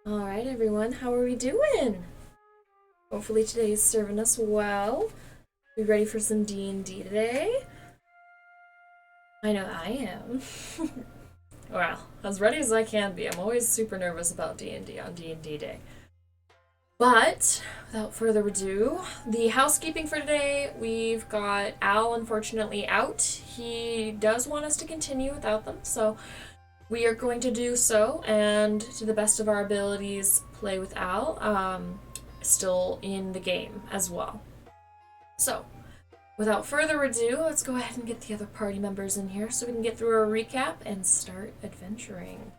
Alright, everyone, how are we doing? Hopefully today's serving us well. We ready for some D&D today? I know I am. Well, as ready as I can be. I'm always super nervous about D&D on D&D day. But, without further ado, the housekeeping for today, we've got Al unfortunately out. He does want us to continue without them, so we are going to do so, and to the best of our abilities, play with Al, still in the game as well. So, without further ado, let's go ahead and get the other party members in here so we can get through our recap and start adventuring.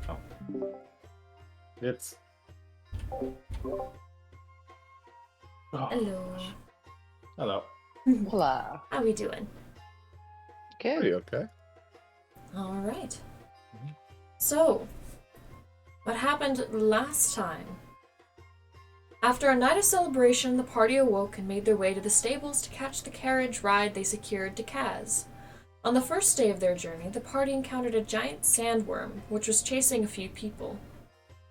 Oh. It's... Oh, Hello. hello. Hola. How we doing? Pretty Good. okay. Alright. Mhm. So, what happened last time? After a night of celebration, the party awoke and made their way to the stables to catch the carriage ride they secured to Kaz. On the first day of their journey, the party encountered a giant sandworm, which was chasing a few people.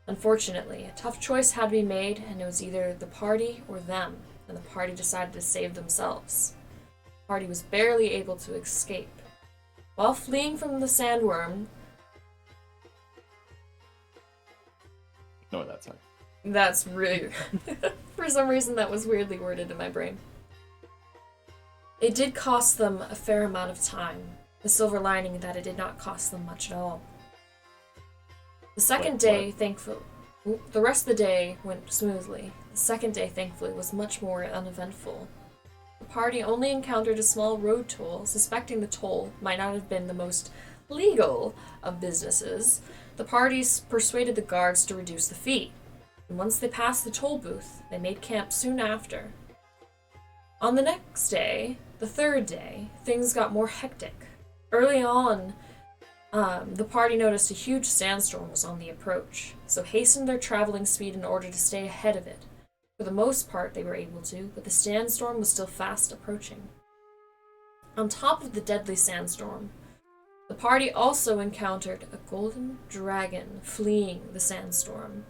Unfortunately, a tough choice had to be made, and it was either the party or them, and the party decided to save themselves. The party was barely able to escape. While fleeing from the sandworm, No, that's not. that's really... For some reason, that was weirdly worded in my brain. It did cost them a fair amount of time. The silver lining that it did not cost them much at all. The second Wait, day, thankfully... The rest of the day went smoothly. The second day, thankfully, was much more uneventful. The party only encountered a small road toll, suspecting the toll might not have been the most legal of businesses. The parties persuaded the guards to reduce the fee, and once they passed the toll booth, they made camp soon after. On the next day, the third day, things got more hectic. Early on, the party noticed a huge sandstorm was on the approach, so hastened their traveling speed in order to stay ahead of it. For the most part, they were able to, but the sandstorm was still fast approaching. On top of the deadly sandstorm, the party also encountered a golden dragon fleeing the sandstorm.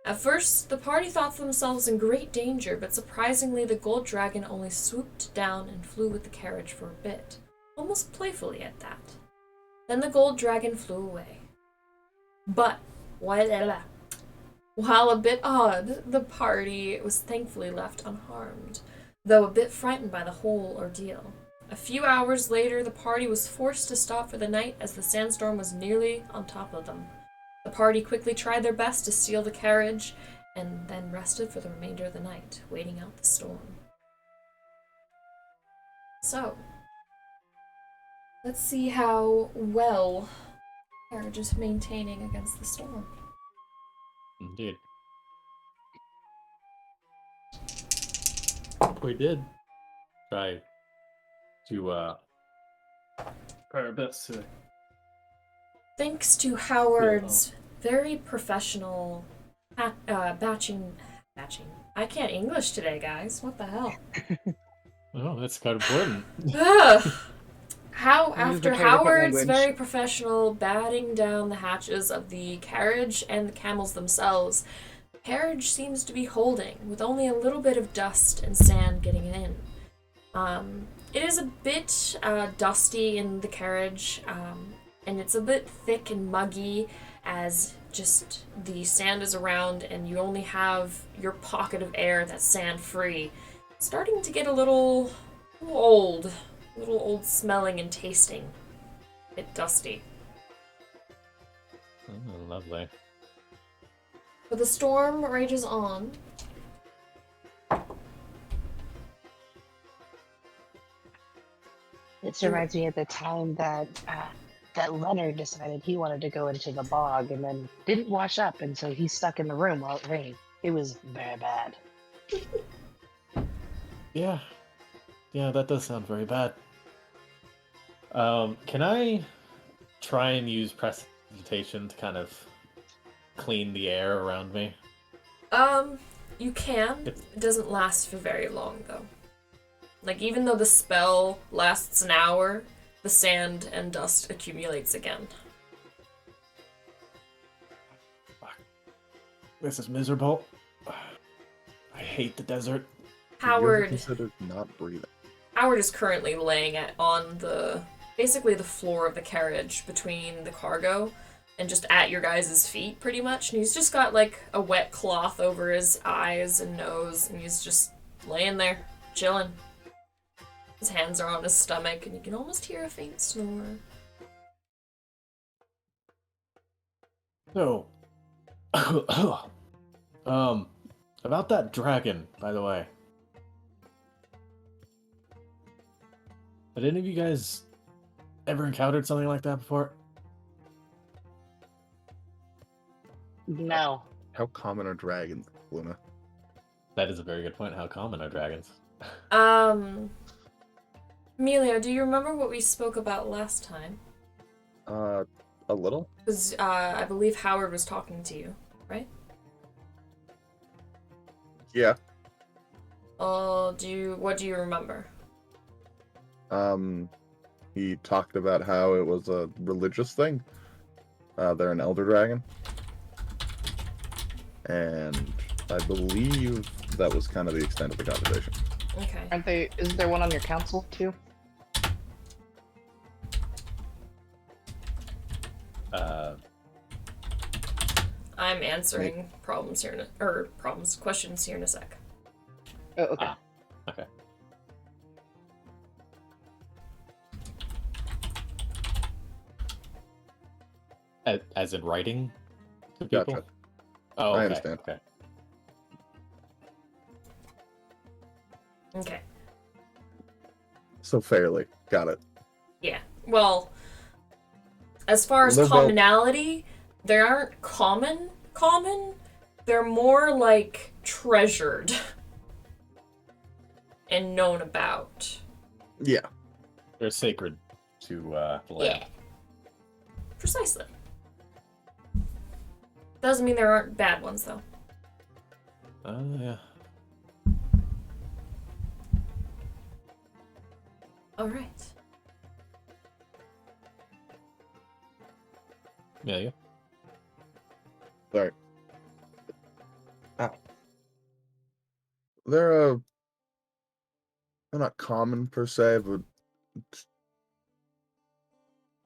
At first, the party thought themselves in great danger, but surprisingly, the gold dragon only swooped down and flew with the carriage for a bit, almost playfully at that. Then the gold dragon flew away. But, while a bit odd, the party was thankfully left unharmed, though a bit frightened by the whole ordeal. A few hours later, the party was forced to stop for the night as the sandstorm was nearly on top of them. The party quickly tried their best to steal the carriage, and then rested for the remainder of the night, waiting out the storm. So, let's see how well the carriage is maintaining against the storm. Indeed. We did try to try our best to. Thanks to Howard's very professional batching. I can't English today, guys. What the hell? Oh, that's quite important. Ugh. Use After the different Howard's language. very professional batting down the hatches of the carriage and the camels themselves, the carriage seems to be holding, with only a little bit of dust and sand getting in. It is a bit dusty in the carriage, and it's a bit thick and muggy as just the sand is around and you only have your pocket of air that's sand free. Starting to get a little old smelling and tasting. A bit dusty. Oh, lovely. But the storm rages on. This reminds me of the time that Leonard decided he wanted to go into the bog and then didn't wash up, and so he's stuck in the room while it rained. It was very bad. Yeah. Yeah, that does sound very bad. Can I try and use prestidigitation to kind of clean the air around me? You can. It doesn't last for very long, though. Like, even though the spell lasts an hour, the sand and dust accumulates again. This is miserable. I hate the desert. Have you ever Howard considered not breathing? Howard is currently laying on basically the floor of the carriage between the cargo and just at your guys' feet, pretty much. And he's just got, like, a wet cloth over his eyes and nose, and he's just laying there, chilling. His hands are on his stomach, and you can almost hear a faint snore. So, about that dragon, by the way. Had any of you guys ever encountered something like that before? No. How common are dragons, Luna? That is a very good point. How common are dragons? Emilio, do you remember what we spoke about last time? A little? Because I believe Howard was talking to you, right? Yeah. What do you remember? He talked about how it was a religious thing. They're an elder dragon. And I believe that was kind of the extent of the conversation. Okay. Is there one on your council too? I'm answering questions here in a sec. Oh, okay. Ah, okay. As in writing to people? Gotcha. Oh, I okay. understand. Okay. Okay. So fairly. Got it. Yeah. Well, as far as Live well- commonality, they aren't common. They're more like treasured and known about. Yeah. They're sacred to the land. Yeah. Precisely. Doesn't mean there aren't bad ones, though. Yeah. All right. Amelia? Sorry. Ow. They're not common per se, but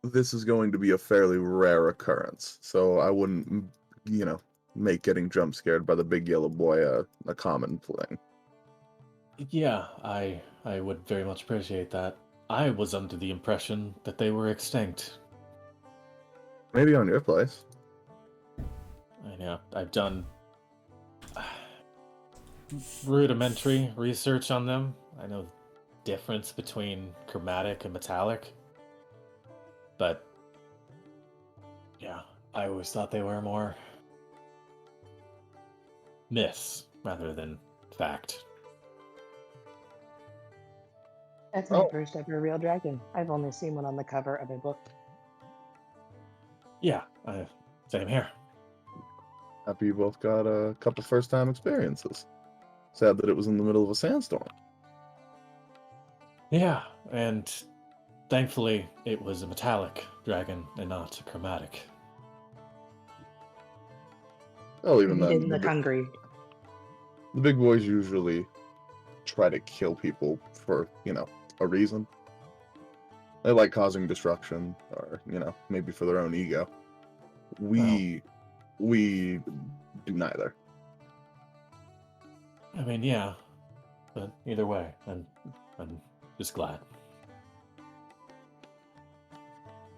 this is going to be a fairly rare occurrence. So I wouldn't, make getting jump scared by the big yellow boy a common thing. Yeah, I would very much appreciate that. I was under the impression that they were extinct. Maybe on your place. I know. I've done rudimentary research on them. I know the difference between chromatic and metallic. But yeah, I always thought they were more myths rather than fact. That's my first ever real dragon. I've only seen one on the cover of a book. Yeah, same here. Happy you both got a couple first-time experiences. Sad that it was in the middle of a sandstorm. Yeah, and thankfully it was a metallic dragon and not a chromatic. Oh, even He then, didn't look hungry. the big boys usually try to kill people for, a reason. They like causing destruction, or, maybe for their own ego. We do neither. I mean, yeah, but either way, I'm just glad.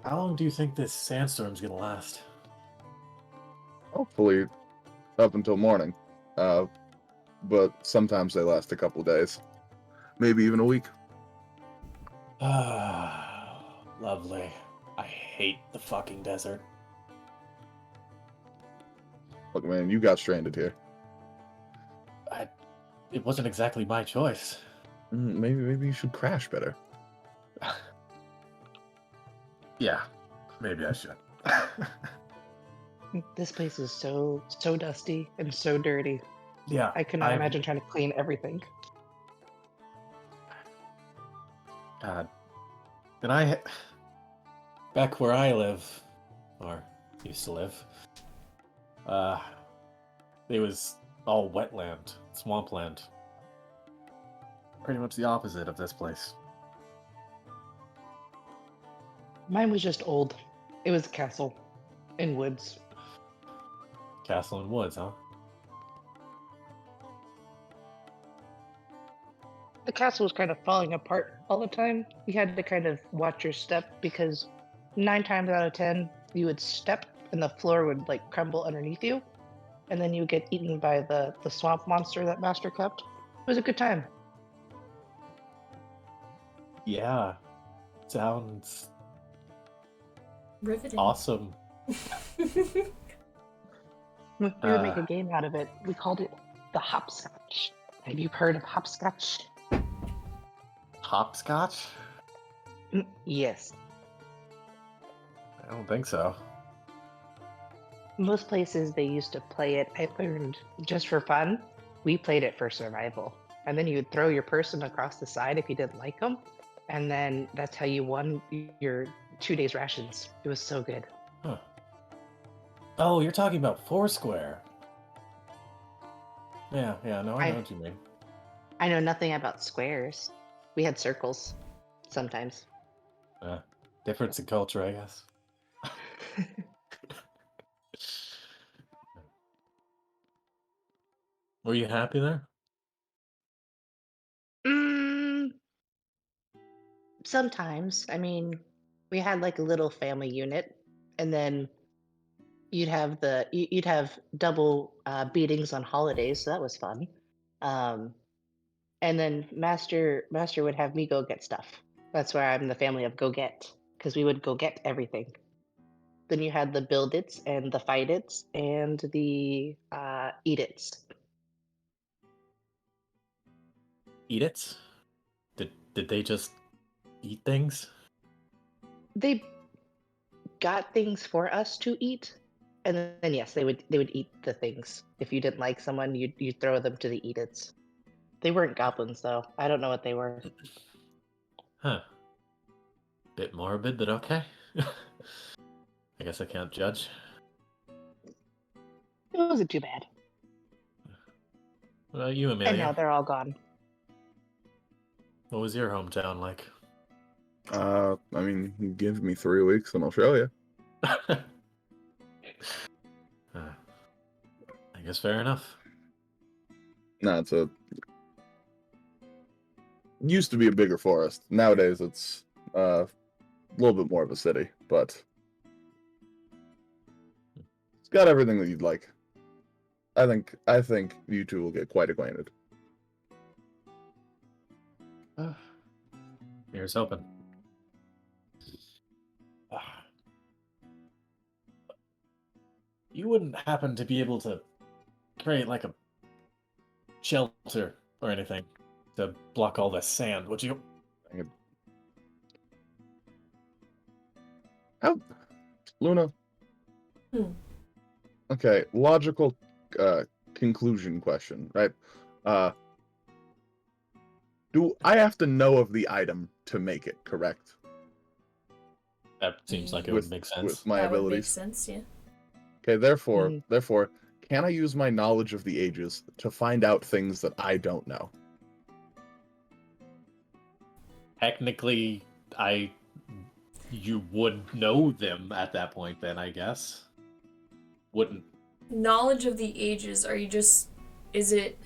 How long do you think this sandstorm's gonna last? Hopefully up until morning. But sometimes they last a couple days. Maybe even a week. Ah, lovely. I hate the fucking desert. Look, man, you got stranded here. It wasn't exactly my choice. Maybe you should crash better. Yeah, maybe I should. This place is so dusty and so dirty. Yeah, I cannot imagine trying to clean everything. God, And back where I live, or used to live, it was all wetland, swampland. Pretty much the opposite of this place. Mine was just old. It was a castle in woods. Castle and woods, huh? The castle was kind of falling apart all the time. You had to kind of watch your step because 9 times out of 10, you would step and the floor would like crumble underneath you, and then you would get eaten by the swamp monster that Master kept. It was a good time. Yeah. Sounds Riveting. awesome. We would make a game out of it. We called it the hopscotch. Have you heard of hopscotch? Hopscotch? Yes. I don't think so. Most places they used to play it, I learned just for fun. We played it for survival. And then you would throw your person across the side if you didn't like them. And then that's how you won your 2 days rations. It was so good. Huh. Oh, you're talking about Foursquare. Yeah, no, I know what you mean. I know nothing about squares. We had circles sometimes. Difference in culture, I guess. Were you happy there? Mm, sometimes. I mean, we had like a little family unit, and then you'd have double beatings on holidays, so that was fun. Um, and then Master would have me go get stuff. That's why I'm the family of go get, because we would go get everything. Then you had the build its and the fight its and the eat its. Eat it? Did they just eat things? They got things for us to eat, and then yes, they would eat the things. If you didn't like someone, you'd throw them to the eat its. They weren't goblins though. I don't know what they were. Huh. Bit morbid, but okay. I guess I can't judge. It wasn't too bad. What about you, And now Amelia? they're all gone. What was your hometown like? I mean, give me 3 weeks and I'll show you. I guess fair enough. No, used to be a bigger forest. Nowadays, it's a little bit more of a city, but it's got everything that you'd like. I think you two will get quite acquainted. Here's hoping. You wouldn't happen to be able to create like a shelter or anything to block all this sand, would you? How, Luna? Hmm. Okay, logical conclusion question, right? Do I have to know of the item to make it, correct? That seems like it With- would make sense. With my That would make abilities. sense, yeah. Okay, therefore, can I use my knowledge of the ages to find out things that I don't know? Technically, you would know them at that point then, I guess. Wouldn't. Knowledge of the ages, is it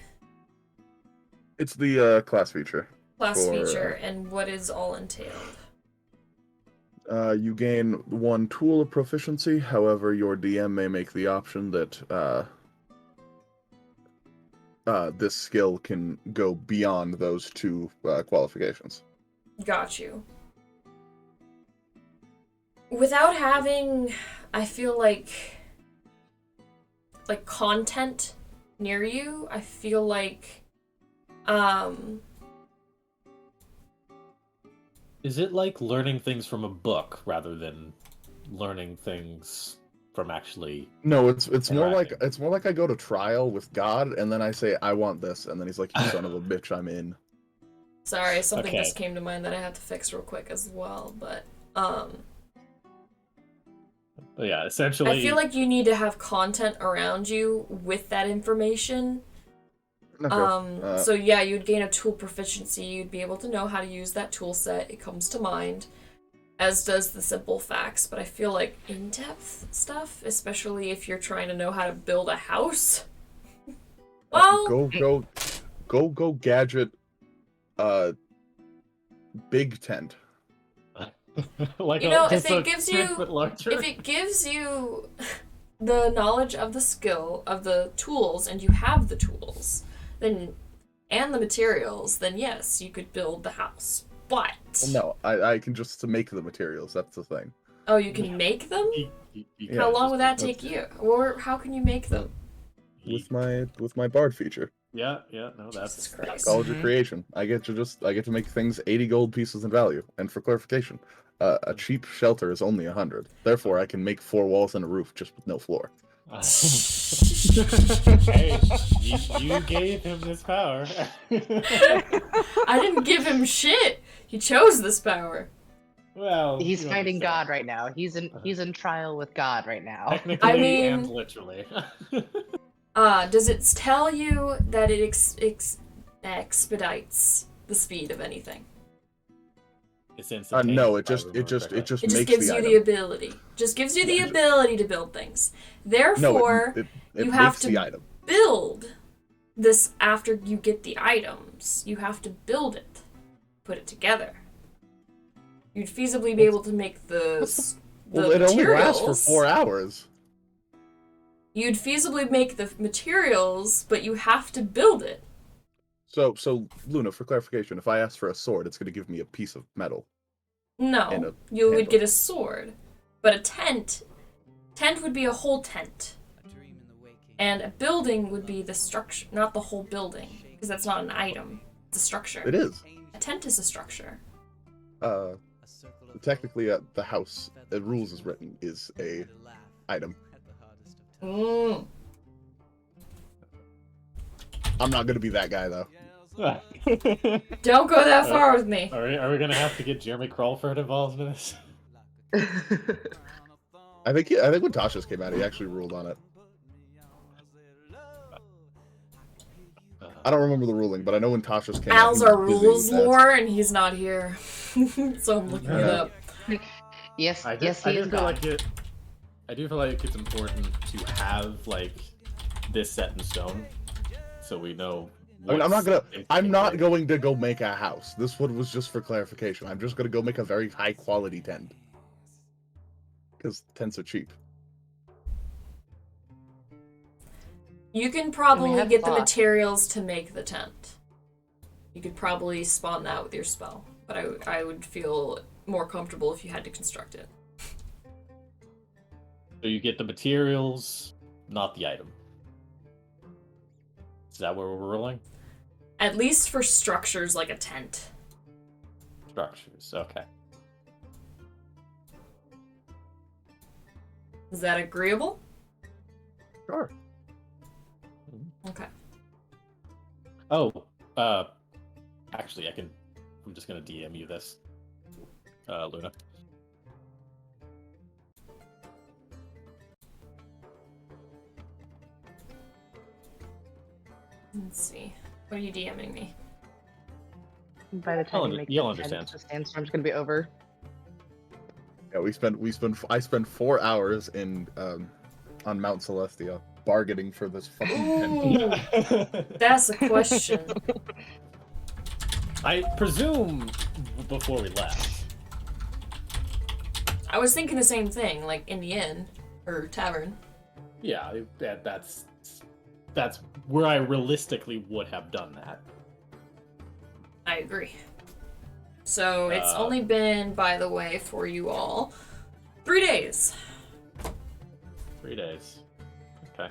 It's the class feature. class For, feature, and what is all entailed? You gain 1 tool of proficiency. However, your DM may make the option that this skill can go beyond those 2 qualifications. Got you. Without having, I feel like content near you, I feel like, Is it like learning things from a book rather than learning things from actually? No, it's more like Interacting. I go to trial with God, and then I say I want this, and then he's like, "You son of a bitch, I'm in." Sorry, something Okay. just came to mind that I have to fix real quick as well, but But yeah, essentially. I feel like you need to have content around you with that information. Okay. So yeah, you'd gain a tool proficiency, you'd be able to know how to use that tool set, it comes to mind, as does the simple facts, but I feel like in-depth stuff, especially if you're trying to know how to build a house, well, Go gadget big tent. like you know, if just a it gives 10 you foot larger. if it gives you the knowledge of the skill of the tools and you have the tools, then and the materials, then yes, you could build the house. But Well, no, I can just make the materials. That's the thing. oh, you can make them? Yeah, How long would that that's- take you? Or how can you make them? With my bard feature. Yeah, no, Jesus that's Christ. College of Creation. I get to make things 80 gold pieces in value. And for clarification, a cheap shelter is only 100. Therefore, I can make 4 walls and a roof just with no floor. Hey, you gave him this power. I didn't give him shit. He chose this power. Well, He's you fighting understand. God right now. He's in trial with God right now. Technically I mean- and literally. Does it tell you that it expedites the speed of anything? It's instantaneous. No, if it I just remember correctly. It just makes gives the you item. the ability. Just gives you the Yeah. ability to build things. No, Therefore, it you have makes to the item. build this after you get the items. You have to build it, put it together. You'd feasibly be able to make the Well, it only lasts for materials. 4 hours. You'd feasibly make the materials, but you have to build it. So Luna, for clarification, if I ask for a sword, it's going to give me a piece of metal. And No, a you would handle. get a sword. But a tent would be a whole tent. And a building would be the structure, not the whole building, because that's not an item. It's a structure. It is. A tent is a structure. Technically, the house, the rules is written, is a item. Mm. I'm not going to be that guy, though. Don't go that far with me. Are we gonna have to get Jeremy Crawford involved in this? I think when Tasha's came out, he actually ruled on it. I don't remember the ruling, but I know when Tasha's came Al's out. our rules lore, and he's not here. So I'm looking it Yeah. up. Yes, I yes, he do is feel God. like I do feel like it's important to have like this set in stone, so we know. I mean, I'm not what's- going to go make a house. This one was just for clarification. I'm just going to go make a very high quality tent. Because tents are cheap. You can probably have get the thought. materials to make the tent. You could probably spawn that with your spell, but I would feel more comfortable if you had to construct it. So you get the materials, not the item. Is that where we're rolling? At least for structures like a tent. Structures. Okay. Is that agreeable? Sure. Okay. Oh, actually, I'm just gonna DM you this, Luna. Let's see. What are you DMing me? By the time you make you'll the tent, understand. the sandstorm's gonna be over. Yeah, I spent 4 hours on Mount Celestia bargaining for this fucking tent. Ooh, that's a question. I presume before we left. I was thinking the same thing, like in the inn or tavern. Yeah, that's where I realistically would have done that. I agree. So it's only been, by the way, for you all, 3 days. 3 days. Okay.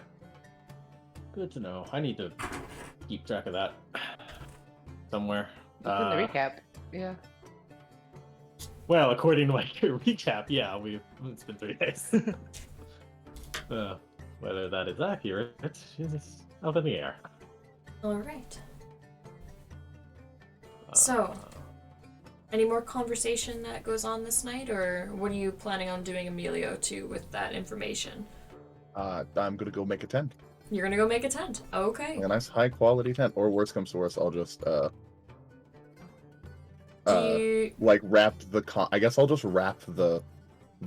Good to know. I need to keep track of that somewhere. In the recap. Yeah. Well, according to my recap, yeah, it's been 3 days. Whether that is accurate is up in the air. All right. So, any more conversation that goes on this night, or what are you planning on doing, Emilio, too, with that information? I'm gonna go make a tent. You're gonna go make a tent. Okay. Like a nice high quality tent. Or worst comes to worst, I'll just Do you... like wrap I guess I'll just wrap the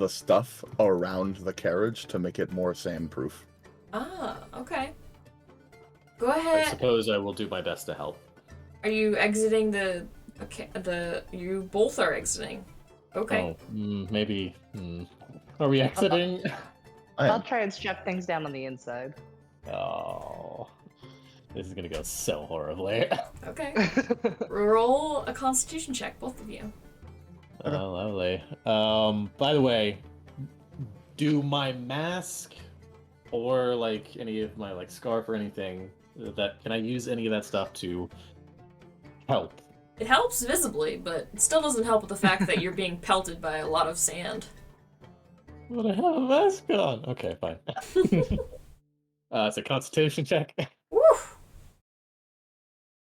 stuff around the carriage to make it more sandproof. Ah, okay. Go I ahead. suppose I will do my best to help. Are you exiting the... Okay, you both are exiting. Okay. Oh, maybe. Are we exiting? I'll try and strap things down on the inside. Oh, this is gonna go so horribly. Okay. Roll a constitution check, both of you. Oh, lovely. By the way, do my mask or like any of my like scarf or anything can I use any of that stuff to help? It helps visibly, but it still doesn't help with the fact that you're being pelted by a lot of sand. But I have a mask on. Okay, fine. It's a constitution check. Woo!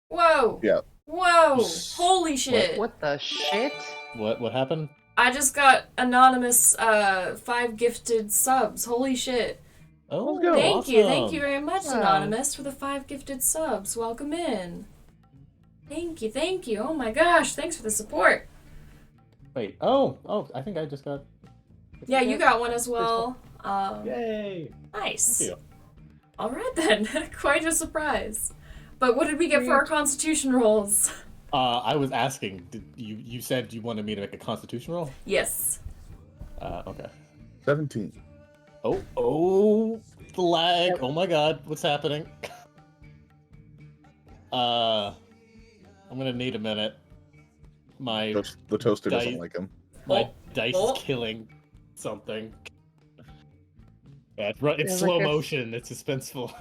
Whoa! Yeah. Whoa! Holy shit! What the shit? What happened? I just got anonymous 5 gifted subs. Holy shit. Oh, Let's go. Thank you awesome. very much, Wow. Anonymous, for the 5 gifted subs. Welcome in. Thank you. Oh my gosh, thanks for the support. Wait. Oh, I think I just got. Yeah, you got one as well. Yay! Nice. Thank you. All right then, quite a surprise. But what did we get for our constitution rolls? I was asking. You said you wanted me to make a constitution roll? Yes. Okay. 17. Oh, the lag. Oh my god, what's happening? I'm gonna need a minute. My The toaster doesn't Dice. like him. dice Oh. is killing something. Yeah, it's Yeah, slow like it's- motion. It's suspenseful.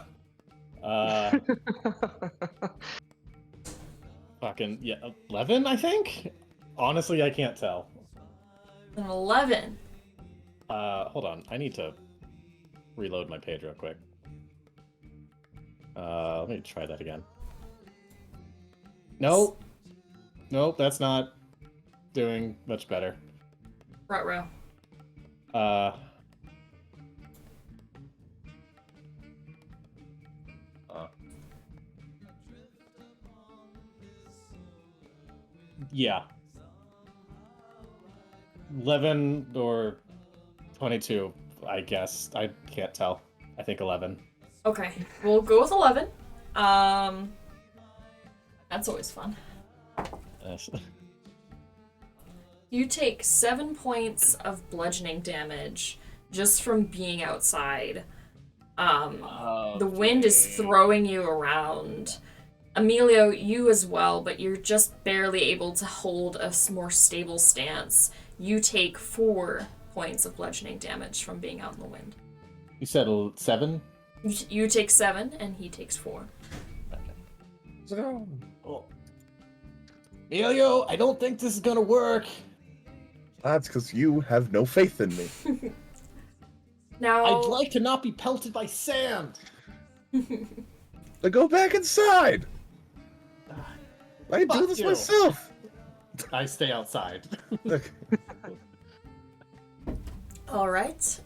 Fucking yeah, 11, I think. Honestly, I can't tell. An 11. Hold on. I need to reload my page real quick. Let me try that again. Nope, that's not doing much better. Ruh-roh. Yeah. 11 or 22, I guess. I can't tell. I think 11. Okay, we'll go with 11. That's always fun. Yes. You take 7 points of bludgeoning damage just from being outside. The wind is throwing you around. Emilio, you as well, but you're just barely able to hold a more stable stance. You take 4 points of bludgeoning damage from being out in the wind. You said 7? You take 7, and he takes 4. Oh. Emilio, I don't think this is gonna work. That's because you have no faith in me. Now, I'd like to not be pelted by sand. Then go back inside. I do Fuck this you. myself. I stay outside. Look, all right.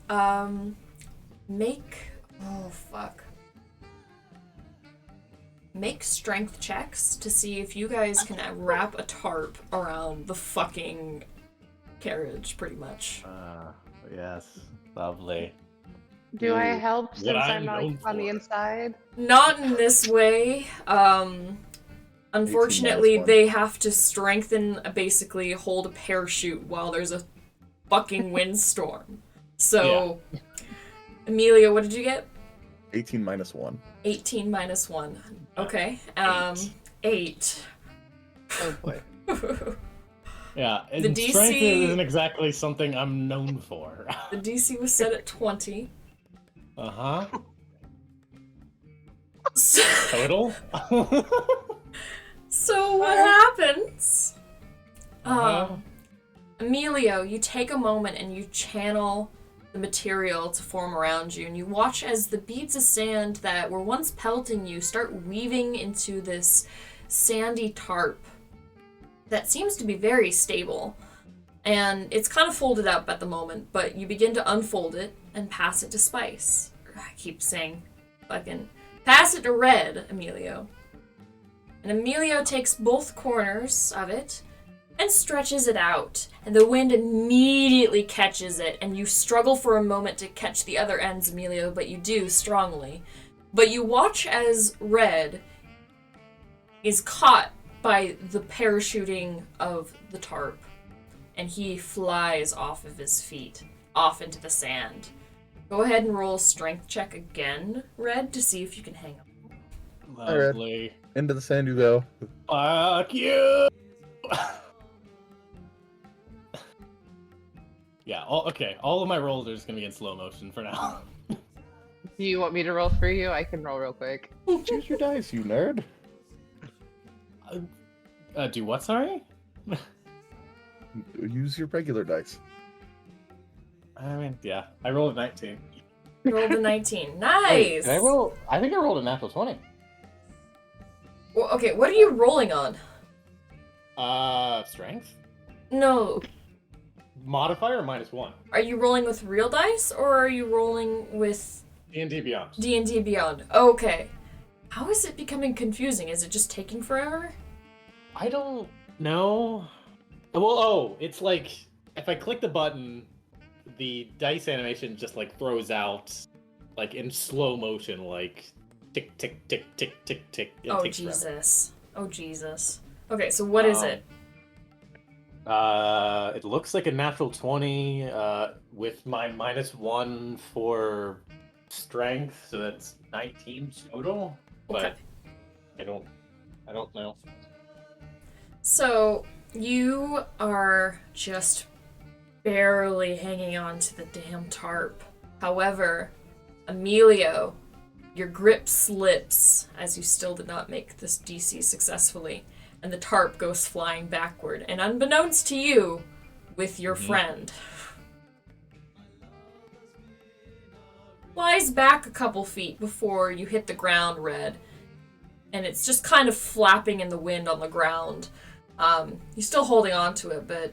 Make strength checks to see if you guys can wrap a tarp around the fucking carriage, pretty much. Yes, lovely. Do I help since What I'm I'm not known on the for. inside? Not in this way. Unfortunately, 18 -1. they have to strengthen, basically hold a parachute while there's a fucking windstorm. So, Amelia, what did you get? 18 minus 1. 18 minus 1. Okay. 8. Oh boy. Yeah, The and DC strength isn't exactly something I'm known for. The DC was set at 20. Uh-huh. So, Total? so what happens? Uh-huh. Emilio, you take a moment and you channel the material to form around you, and you watch as the beads of sand that were once pelting you start weaving into this sandy tarp that seems to be very stable. And it's kind of folded up at the moment, but you begin to unfold it and pass it to Spice. I keep saying fucking pass it to Red, Emilio. And Emilio takes both corners of it and stretches it out. And the wind immediately catches it, and you struggle for a moment to catch the other ends, Emilio, but you do strongly. But you watch as Red is caught by the parachuting of the tarp, and he flies off of his feet, off into the sand. Go ahead and roll a strength check again, Red, to see if you can hang on. Lovely. Into the sand you go. Fuck you! Yeah, okay. All of my rolls are just gonna be in slow motion for now. Do you want me to roll for you? I can roll real quick. Choose your dice, you nerd. Do what, sorry? Use your regular dice. I mean, yeah. I rolled a 19. Rolled a 19. Nice! Wait, did I roll? I think I rolled a natural 20. Well, okay, what are you rolling on? Strength? No. Modifier -1. Are you rolling with real dice, or are you rolling with D&D Beyond. D&D Beyond? Okay. How is it becoming confusing? Is it just taking forever? I don't know. Well, it's like, if I click the button, the dice animation just, like, throws out, like, in slow motion, like, tick, tick, tick, tick, tick, tick. It Oh, takes forever. Jesus. Oh, Jesus. Okay, so what is it? It looks like a natural 20, with my -1 for strength, so that's 19 total. But Okay. I don't know. So, you are just barely hanging on to the damn tarp. However, Emilio, your grip slips as you still did not make this DC successfully, and the tarp goes flying backward, and unbeknownst to you, with your friend, flies back a couple feet before you hit the ground, Red, and it's just kind of flapping in the wind on the ground. You're still holding on to it, but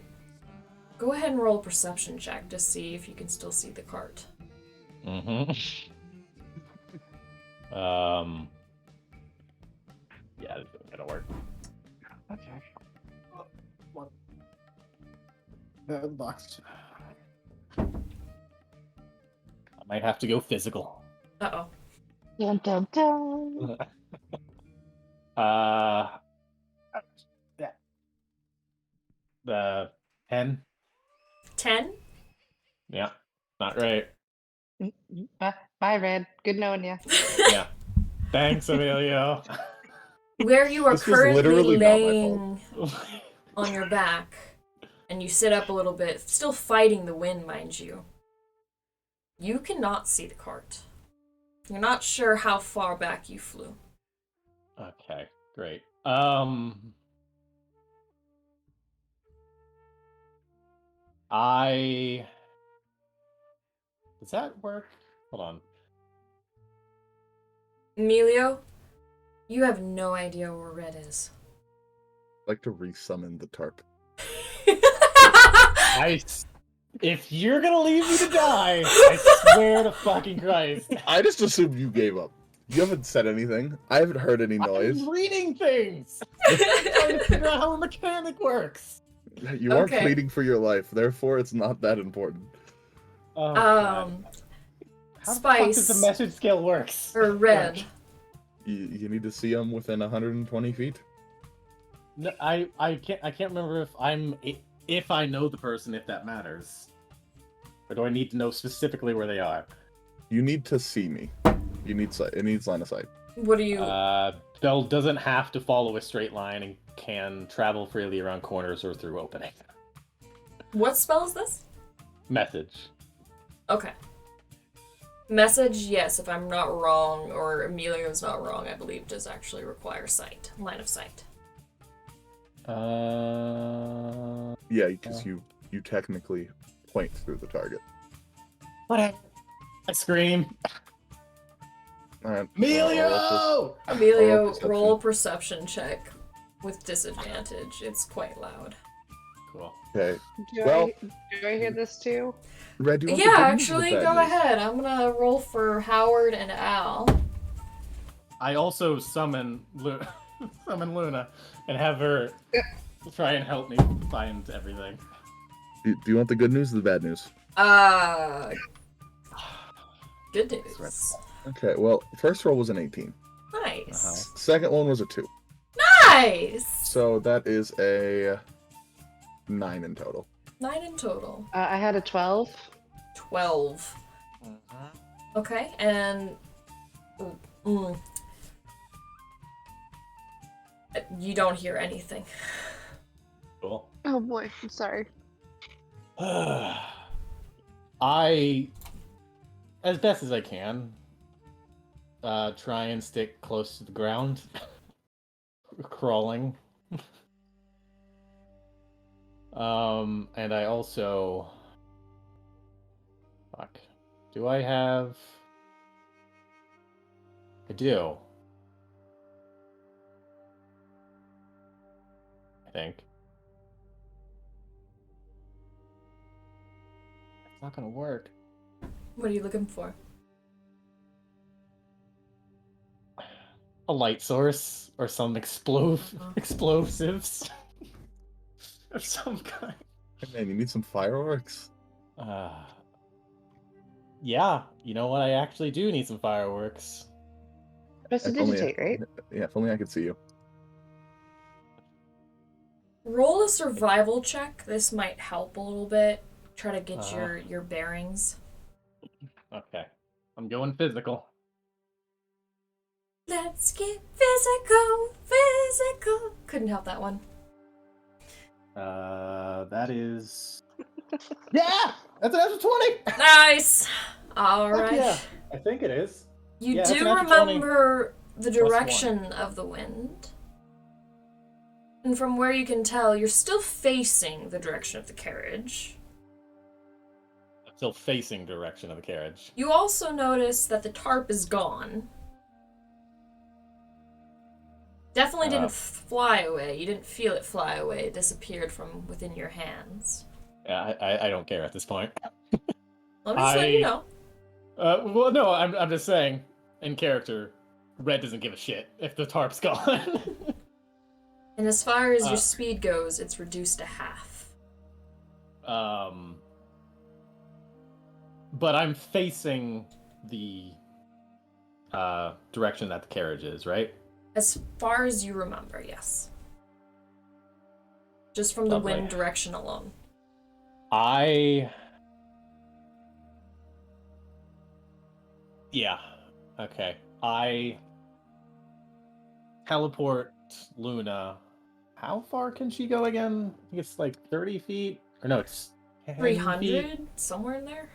go ahead and roll a perception check to see if you can still see the cart. Mm-hmm. Yeah, this isn't gonna work. Okay. What? The box. I might have to go physical. Uh-oh. Dun, dun, dun. Yeah. The 10? 10? Yeah, not right. Bye, Red. Good knowing you. Yeah. Thanks, Emilio. Where you are This was currently literally not my laying on your back, and you sit up a little bit, still fighting the wind, mind you. You cannot see the cart. You're not sure how far back you flew. Okay, great. Does that work? Hold on. Emilio, you have no idea where Red is. I'd like to resummon the tarp. If you're gonna leave me to die, I swear to fucking Christ. I just assumed you gave up. You haven't said anything. I haven't heard any noise. I'm reading things. I'm trying to figure out how a mechanic works. You aren't Okay. pleading for your life, therefore it's not that important. Oh, God. How the fuck does Spice the message scale works? or Red. You need to see them within 120 feet. No, I can't remember if I know the person, if that matters, or do I need to know specifically where they are? You need to see me. You need sight. It needs line of sight. What do you... Bell doesn't have to follow a straight line and can travel freely around corners or through openings. What spell is this? Message. Okay. Message, yes, if I'm not wrong, or Emilio's not wrong, I believe does actually require sight. Line of sight. Yeah, because you technically point through the target. Whatever. I scream. Alright. Emilio! Emilio, perception. roll a perception check. with disadvantage. It's quite loud. Cool. Okay. Do Well- do I hear this too? Red, do you want the Yeah, good news or the actually, bad go news? ahead. I'm gonna roll for Howard and Al. I also summon summon Luna and have her try and help me find everything. Do you want the good news or the bad news? Good That's news. Okay, well, first roll was an 18. Nice. Second one was a 2. Nice! So that is a 9 in total. 9 in total. I had a 12. 12. Okay, and... mm, you don't hear anything. Cool. Oh boy, I'm sorry. I, as best as I can, try and stick close to the ground, crawling. And I also, fuck, do I have? I do. I think. It's not gonna work. What are you looking for? A light source or some explosives of some kind. Hey man, you need some fireworks? Yeah, you know what? I actually do need some fireworks. That's a If only I- digitate, right? Yeah, if only I could see you. Roll a survival check. This might help a little bit. Try to get Uh-huh. your bearings. Okay, I'm going physical. Let's get physical. Couldn't help that one. That is. Yeah, that's an extra 20. Nice! Alright. Fuck yeah, I think it is. You Yeah, that's do an extra 20 remember the plus one. direction of the wind. And from where you can tell, you're still facing the direction of the carriage. I'm still facing direction of the carriage. You also notice that the tarp is gone. Definitely didn't fly away. You didn't feel it fly away. It disappeared from within your hands. Yeah, I don't care at this point. Let me just let you know. Well, no, I'm just saying, in character, Red doesn't give a shit if the tarp's gone. And as far as your speed goes, it's reduced to half. But I'm facing the direction that the carriage is, right? As far as you remember, yes. Just from the Lovely. wind direction alone. Yeah. Okay. I teleport Luna. How far can she go again? I think it's like 30 feet. Or no, it's 10 feet. 300? Somewhere in there?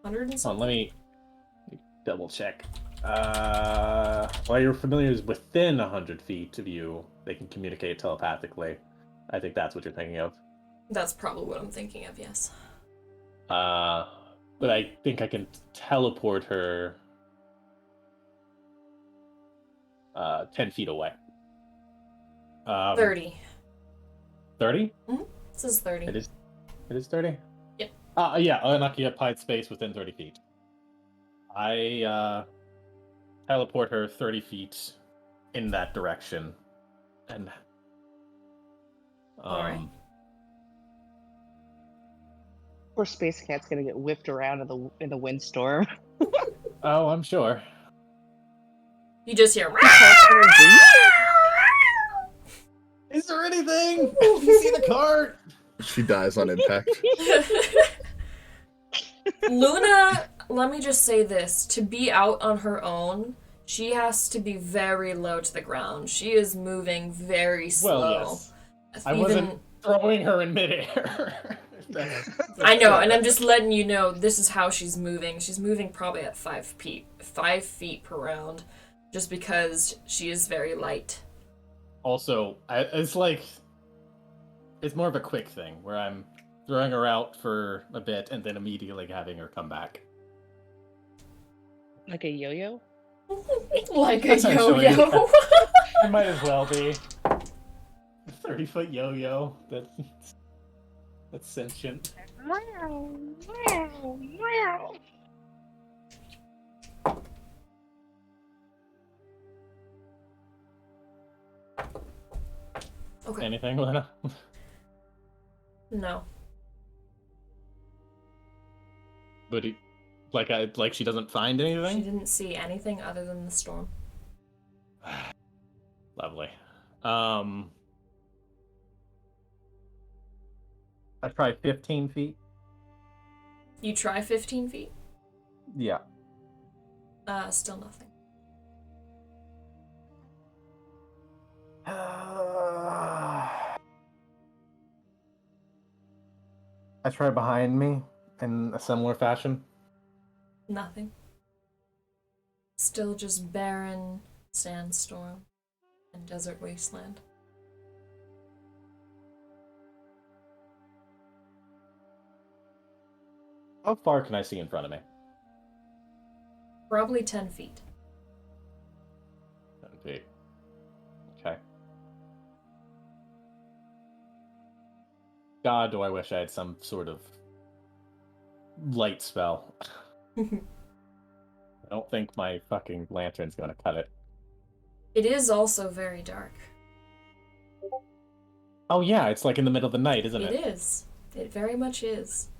100 and Hold on, something? let me double check. While you're familiar is within 100 feet of you, they can communicate telepathically. I think that's what you're thinking of. That's probably what I'm thinking of, yes. But I think I can teleport her 10 feet away. 30. 30? It says 30. It is 30? Yep. Yeah, unoccupied space within 30 feet. I teleport her 30 feet in that direction. And Alright. Poor Space Cat's gonna get whipped around in the windstorm. Oh, I'm sure. You just hear. Is there anything? You see the cart? She dies on impact. Luna, let me just say this. To be out on her own, she has to be very low to the ground. She is moving very slow. Well, yes. I wasn't throwing her in midair. I know, and I'm just letting you know this is how she's moving. She's moving probably at 5 feet per round, just because she is very light. Also, it's more of a quick thing where I'm throwing her out for a bit and then immediately having her come back. Like a yo-yo? Like a Essentially. yo-yo. It might as well be. 30-foot yo-yo that's sentient. Okay. Anything, Lena? No. But like she doesn't find She anything? didn't see anything other than the storm. Lovely. I tried 15 feet. You try 15 feet? Yeah. Still nothing. I try behind me in a similar fashion. Nothing. Still just barren sandstorm and desert wasteland. How far can I see in front of me? Probably 10 feet. 10 feet. Okay. God, do I wish I had some sort of light spell. I don't think my fucking lantern's gonna cut it. It is also very dark. Oh yeah, it's like in the middle of the night, isn't it? It is. It very much is.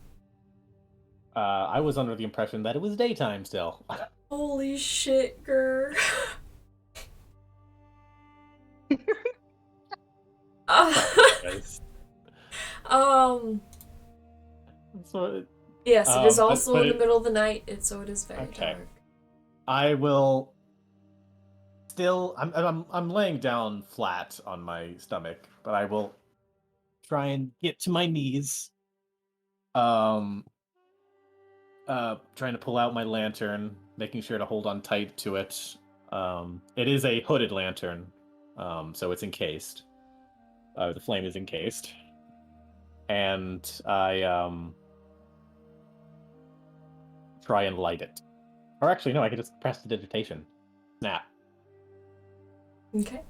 I was under the impression that it was daytime still. Holy shit, grr. Guys. So, Yes, it is also but in the it- middle of the night, so it is very Okay. dark. I will still. I'm laying down flat on my stomach, but I will try and get to my knees. Trying to pull out my lantern, making sure to hold on tight to it. It is a hooded lantern, so it's encased. The flame is encased, and I try and light it. Or actually, no, I could just press the digitation. Snap. Okay.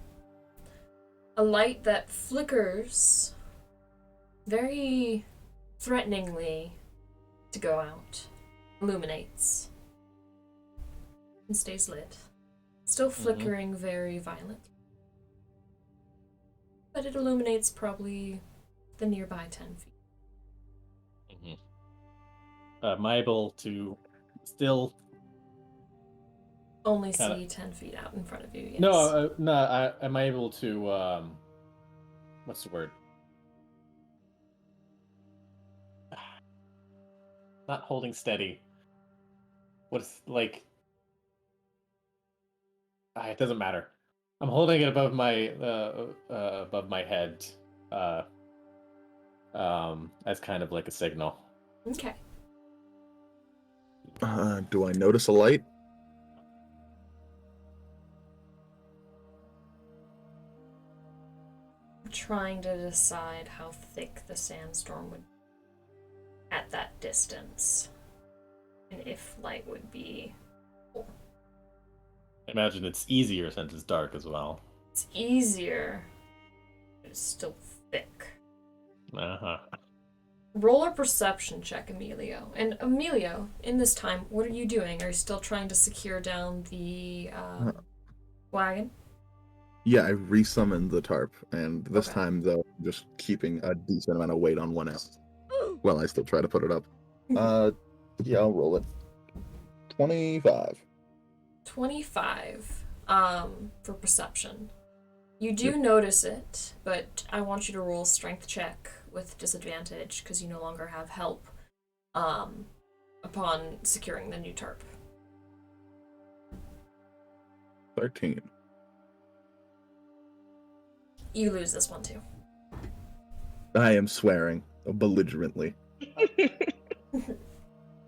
A light that flickers very threateningly to go out, illuminates, and stays lit. Still flickering very violently. But it illuminates probably the nearby 10 feet. Am I able to still... Only Kinda- see 10 feet out in front of you, yes. No, am I able to, what's the word? Not holding steady. What's, like... it doesn't matter. I'm holding it above my head, as kind of like a signal. Okay. Do I notice a light? I'm trying to decide how thick the sandstorm would at that distance. And if light would be... I imagine it's easier since it's dark as well. It's easier, but it's still thick. Uh-huh. Roll a perception check, Emilio. And Emilio, in this time, what are you doing? Are you still trying to secure down the wagon? Yeah, I resummoned the tarp, and this Okay. time, though, I'm just keeping a decent amount of weight on one end. Well, I still try to put it up. Yeah, I'll roll it. 25. 25 for perception. You do notice it, but I want you to roll a strength check with disadvantage because you no longer have help upon securing the new tarp. 13. You lose this one too. I am swearing belligerently.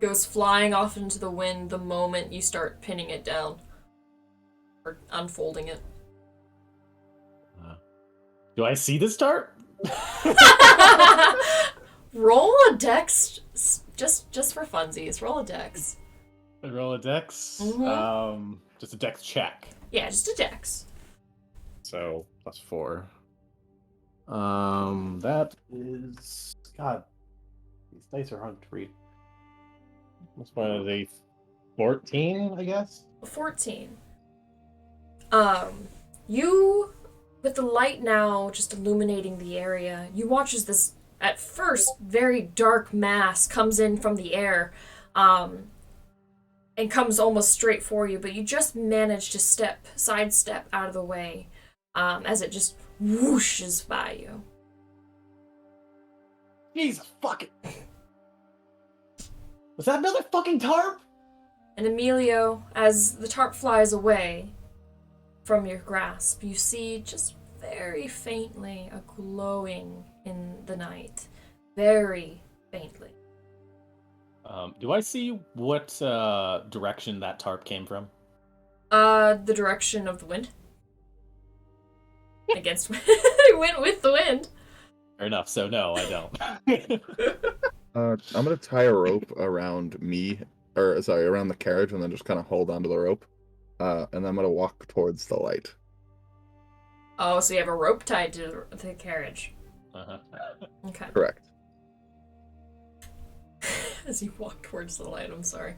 Goes flying off into the wind the moment you start pinning it down. Or unfolding it. Do I see this dart? Roll a dex, just for funsies. Roll a dex. Roll a dex. Just a dex check. Yeah, just a dex. So +4. That is God. These dice are hard to read. What's one of the 14, I guess? 14. You, with the light now just illuminating the area, you watch as this, at first, very dark mass comes in from the air, and comes almost straight for you, but you just manage to sidestep out of the way, as it just whooshes by you. Jesus fucking. Was that another fucking tarp? And Emilio, as the tarp flies away from your grasp, you see just very faintly a glowing in the night. Very faintly. Do I see what direction that tarp came from? The direction of the wind. Against I went with the wind. Fair enough, so no, I don't. I'm gonna tie a rope around me, or sorry, around the carriage, and then just kind of hold onto the rope. And then I'm gonna walk towards the light. Oh, so you have a rope tied to the carriage. Uh-huh. Okay. Correct. As you walk towards the light, I'm sorry.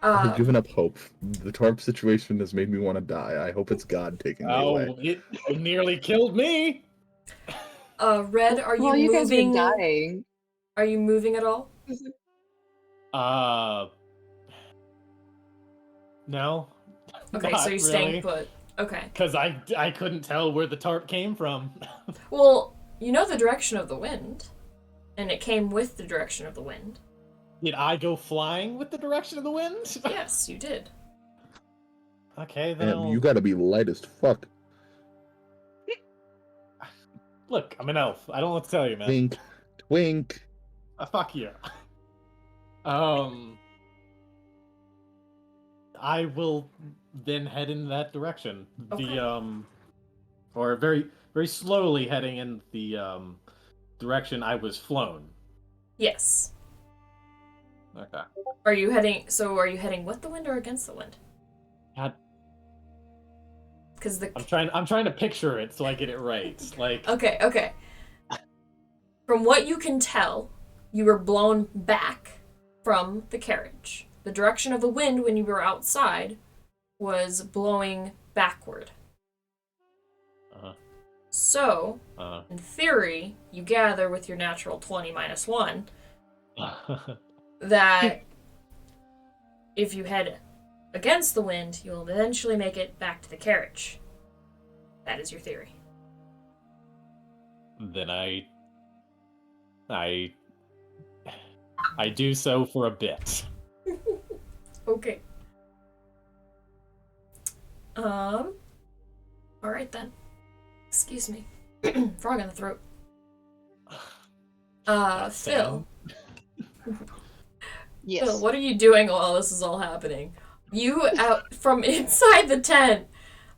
I've given up hope. The tarp situation has made me want to die. I hope it's God taking me away. It nearly killed me. Red, are you Well, you guys moving? been dying. Are you moving at all? No. Okay, Not so you're staying really. put. Okay. Because I couldn't tell where the tarp came from. Well, you know the direction of the wind, and it came with the direction of the wind. Did I go flying with the direction of the wind? Yes, you did. Okay, then And you gotta be light as fuck. Look, I'm an elf. I don't know what to tell you, man. Twink, twink. Fuck you. I will then head in that direction. Okay. Or very, very slowly heading in the direction I was flown. Yes. Okay. Are you heading with the wind or against the wind? God, Because I'm trying to picture it so I get it right. Like. Okay. From what you can tell, you were blown back from the carriage. The direction of the wind when you were outside was blowing backward. Uh-huh. So, in theory, you gather with your natural 20 minus 1 that if you head against the wind, you'll eventually make it back to the carriage. That is your theory. Then I do so for a bit. Okay. Alright then. Excuse me. Frog in the throat. Phil. Yes. Phil, what are you doing while this is all happening? You out from inside the tent,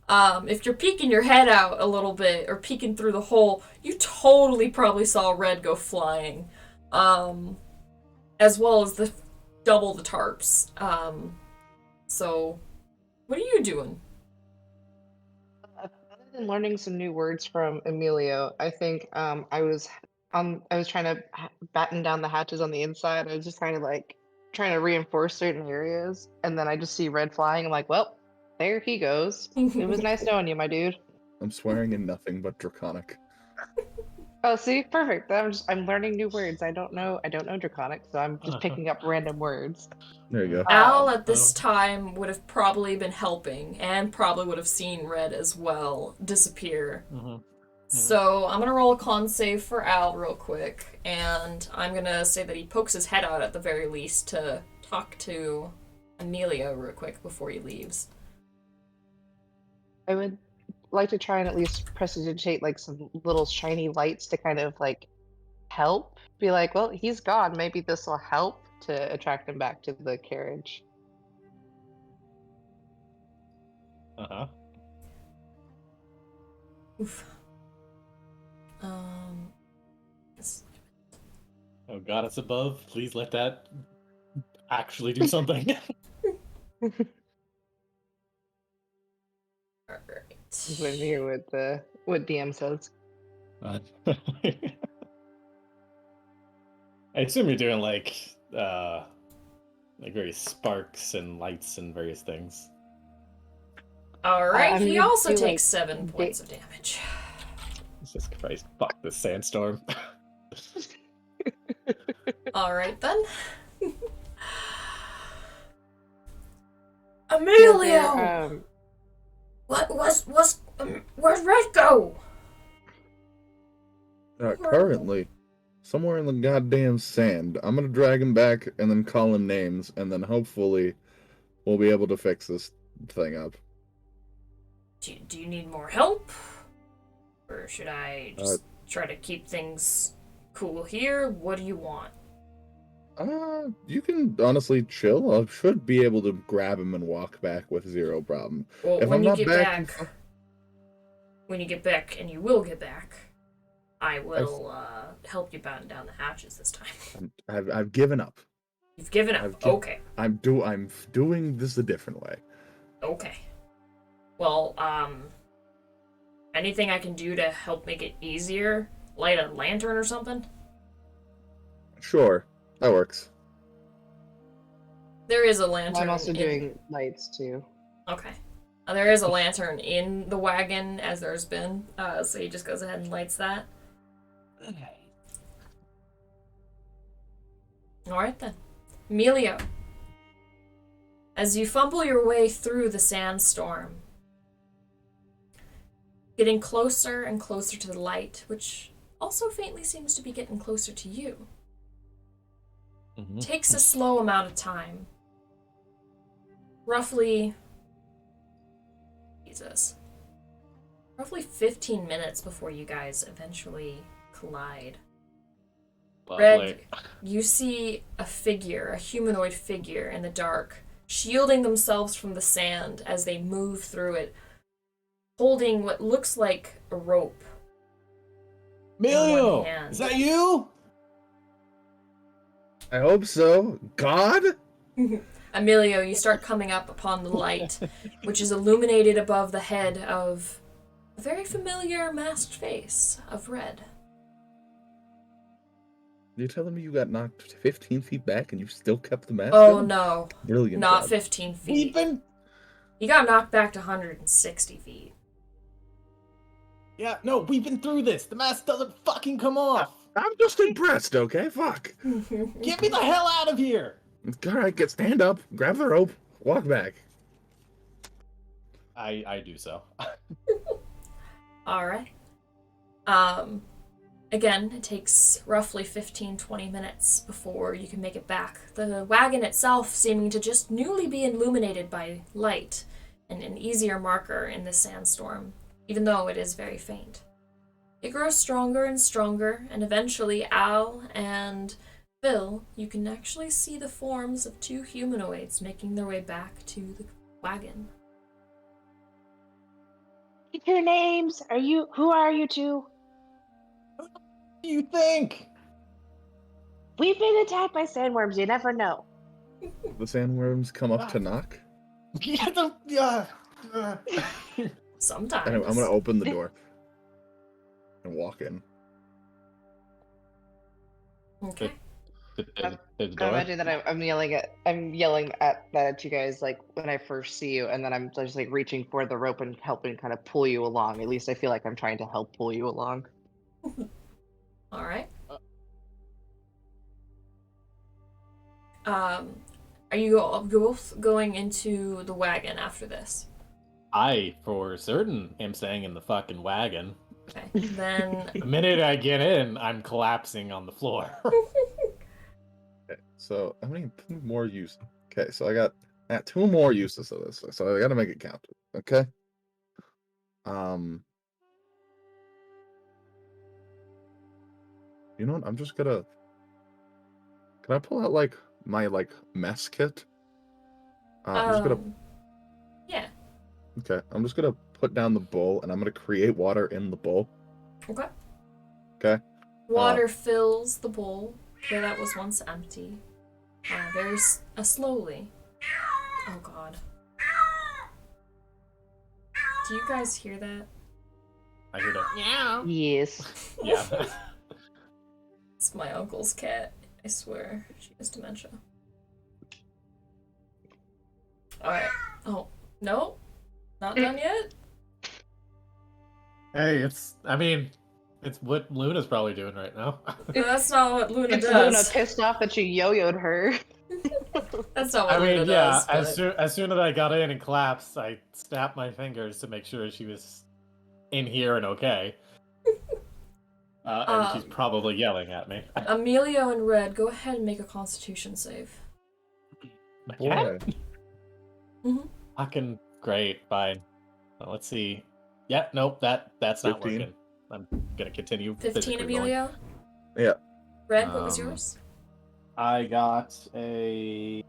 if you're peeking your head out a little bit or peeking through the hole, you totally probably saw Red go flying. As well as double the tarps. So what are you doing? Other than learning some new words from Emilio, I think I was trying to batten down the hatches on the inside. I was just trying to reinforce certain areas, and then I just see Red flying. I'm like, well, there he goes. It was nice knowing you, my dude. I'm swearing in nothing but Draconic. Oh, see, perfect. I'm learning new words. I don't know Draconic, so I'm just picking up random words. There you go. Al at this time would have probably been helping and probably would have seen Red as well disappear. So I'm gonna roll a con save for Al real quick, and I'm gonna say that he pokes his head out at the very least to talk to Amelia real quick before he leaves. I would like to try and at least prestidigitate like some little shiny lights to kind of like help. Be like, well, he's gone. Maybe this will help to attract him back to the carriage. Oof. Yes. Oh God, it's above. Please let that actually do something. Alright. Just waiting to hear what DM says. I assume you're doing like various sparks and lights and various things. Alright, I'm he gonna also do, takes like, 7 points of damage. Jesus Christ, fuck this sandstorm. Alright then. Yeah, there, Emilio! Where'd Red go? Currently, somewhere in the goddamn sand. I'm gonna drag him back and then call him names, and then hopefully we'll be able to fix this thing up. Do you need more help? Or should I just try to keep things cool here? What do you want? You can honestly chill. I should be able to grab him and walk back with zero problem. Well, If when I'm you not get back, back, and you will get back, I will help you batten down the hatches this time. I've given up. You've given up. Okay. I'm doing this a different way. Okay. Well, anything I can do to help make it easier? Light a lantern or something? Sure, that works. There is a lantern. I'm also doing lights too. Okay. There is a lantern in the wagon, as there's been, so he just goes ahead and lights that. Alright then. Emilio. As you fumble your way through the sandstorm, getting closer and closer to the light, which also faintly seems to be getting closer to you. Takes a slow amount of time. Roughly 15 minutes before you guys eventually collide. Lovely. Red, you see a figure, a humanoid figure in the dark, shielding themselves from the sand as they move through it, holding what looks like a rope. Emilio, one hand. is that you? I hope so. God? Emilio, you start coming up upon the light, which is illuminated above the head of a very familiar masked face of Red. You're telling me you got knocked 15 feet back and you still kept the mask Oh on? no, Brilliant not job. 15 feet. We've been... He got knocked back to 160 feet. Yeah, no, we've been through this. The mask doesn't fucking come off. I'm just impressed, okay? Fuck. Get me the hell out of here. Alright, stand up, grab the rope, walk back. I do so. Alright. Again, it takes roughly 15-20 minutes before you can make it back. The wagon itself seeming to just newly be illuminated by light and an easier marker in this sandstorm, even though it is very faint. It grows stronger and stronger, and eventually Al and Phil, you can actually see the forms of two humanoids making their way back to the wagon. Get your names. Who are you two? What do you think? We've been attacked by sandworms. You never know. The sandworms come up to knock. Sometimes. Anyway, I'm gonna open the door and walk in. Okay. There's a I door? imagine that I'm yelling at that at you guys like when I first see you, and then I'm just like reaching for the rope and helping kind of pull you along. At least I feel like I'm trying to help pull you along. Alright. Are you both going into the wagon after this? I, for certain, am staying in the fucking wagon. Okay. Then The minute I get in, I'm collapsing on the floor. Okay, so how many more uses? Okay, so I got 2 more uses of this, so I gotta make it count. Okay. You know what? I'm just gonna. Can I pull out like my mess kit? I'm just gonna. yeah. Okay, I'm just gonna put down the bowl and I'm gonna create water in the bowl. Okay. Okay. Water fills the bowl where that was once empty. Very slowly. Oh god. Do you guys hear that? I heard a meow. Yes. Yeah. It's my uncle's cat. I swear. She has dementia. Alright. Oh, no? Not done yet? Hey, it's what Luna's probably doing right now. That's not what Luna It's Luna does. pissed off that you yo-yoed her. That's not what I Luna mean, yeah, does. But... as soon as I got in and collapsed, I snapped my fingers to make sure she was in here and okay. And she's probably yelling at me. Emilio and Red, go ahead and make a Constitution save. Boy. Mm-hmm. Fucking great, fine. Well, let's see. Yeah, nope, that's not 15. working. I'm gonna continue. 15, physically rolling. Emilio? Yeah. Red, what was Um, yours? I got a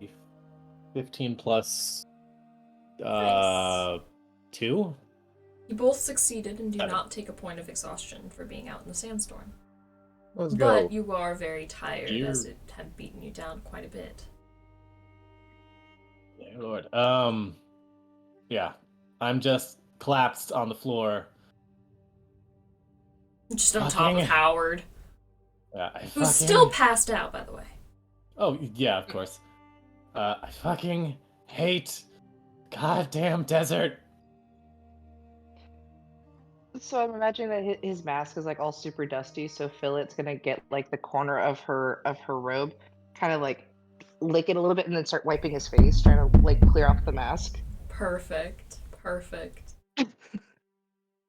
15 plus Nice. 2. You both succeeded and do 7. not take a point of exhaustion for being out in the sandstorm. Let's go. But you are very tired You're- as it had beaten you down quite a bit. Yeah, Lord. Yeah. I'm just collapsed on the floor. Just on top of Fucking- Howard, I who's still passed out, by the way. Oh, yeah, of course. I fucking hate goddamn desert. So I'm imagining that his mask is like all super dusty. So Philip's gonna get like the corner of her robe, kind of like lick it a little bit, and then start wiping his face, trying to like clear off the mask. Perfect. Perfect.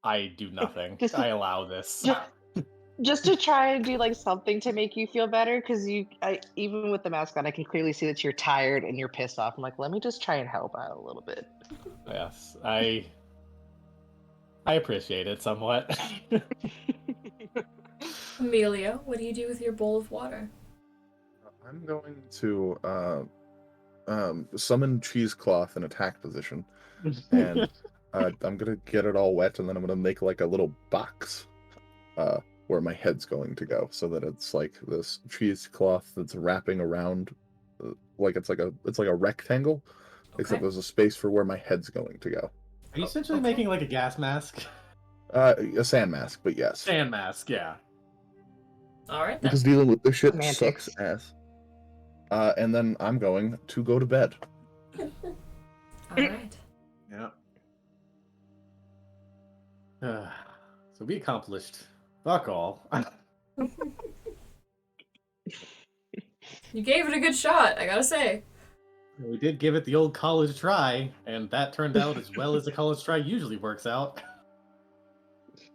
I do nothing. Just- I allow this. Just to try and do like something to make you feel better, because even with the mask on, I can clearly see that you're tired and you're pissed off. I'm like, let me just try and help out a little bit. Yes, I appreciate it somewhat. Emilio, what do you do with your bowl of water? I'm going to summon cheesecloth in attack position, and I'm gonna get it all wet, and then I'm gonna make like a little box where my head's going to go, so that it's like this cheesecloth that's wrapping around, like it's like a rectangle, except Okay. there's a space for where my head's going to go. Are you essentially Okay. making like a gas mask? A sand mask, but yes, Sand mask, yeah. Alright then. because dealing with this shit Semantics. sucks ass. And then I'm going to go to bed. Alright. Yeah. So we accomplished fuck all. You gave it a good shot, I gotta say. We did give it the old college try, and that turned out as well as a college try usually works out.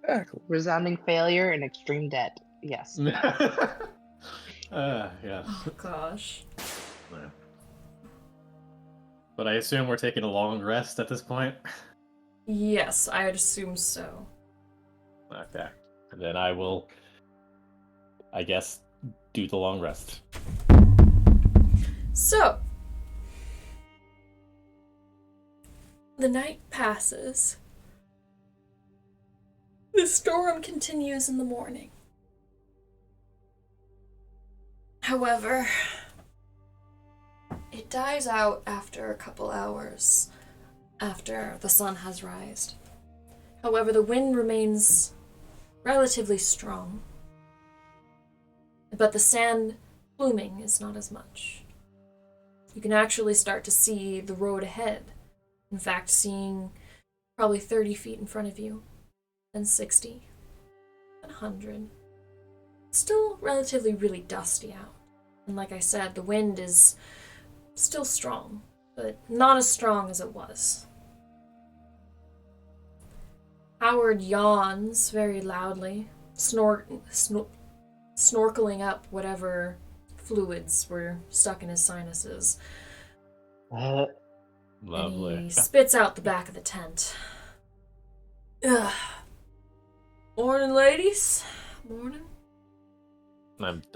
Exactly. Resounding failure and extreme debt. Yes. Yeah. Oh gosh. Yeah. But I assume we're taking a long rest at this point. Yes, I'd assume so. Okay. And then I will, I guess, do the long rest. So, the night passes. The storm continues in the morning. However, it dies out after a couple hours after the sun has rised. However, the wind remains relatively strong, but the sand pluming is not as much. You can actually start to see the road ahead. In fact, seeing probably 30 feet in front of you, then 60, then 100. Still relatively really dusty out. And like I said, the wind is still strong, but not as strong as it was. Howard yawns very loudly, snorkeling up whatever fluids were stuck in his sinuses. And Lovely. he spits out the back of the tent. Ugh. Morning, ladies. Morning.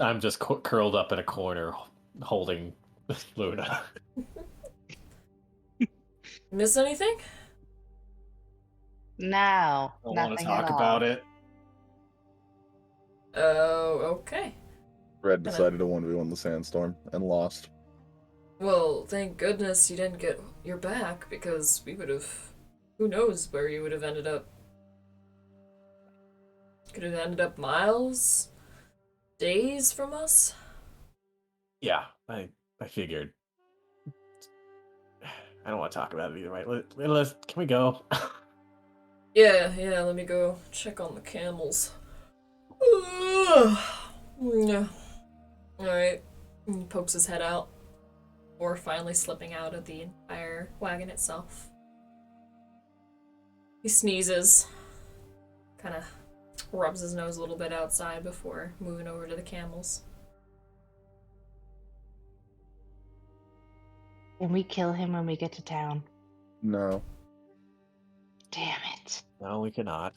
I'm just curled up in a corner, holding Luna. Miss anything? No, Don't want nothing to talk at all. about it. Oh, okay. Red decided to 1v1 the sandstorm and lost. Well, thank goodness you didn't get your back, because we would have... Who knows where you would have ended up. Could have ended up miles, days from us. Yeah, I figured. I don't want to talk about it either, right? Can we go? Yeah, let me go check on the camels. Yeah. Alright. He pokes his head out. Or finally slipping out of the entire wagon itself. He sneezes. Kind of rubs his nose a little bit outside before moving over to the camels. Can we kill him when we get to town? No. Damn it. No, we cannot.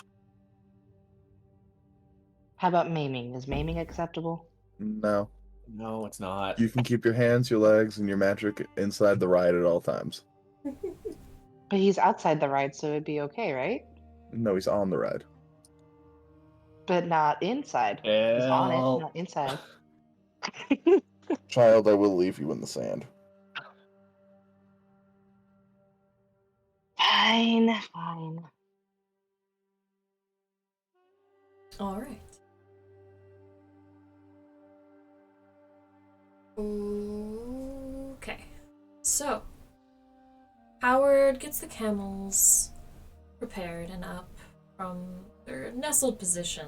How about maiming? Is maiming acceptable? No. No, it's not. You can keep your hands, your legs, and your magic inside the ride at all times. But he's outside the ride, so it'd be okay, right? No, he's on the ride. But not inside. He's on it, Well, not inside. Child, I will leave you in the sand. Fine, fine. Alright. Okay. So, Howard gets the camels prepared and up from their nestled position.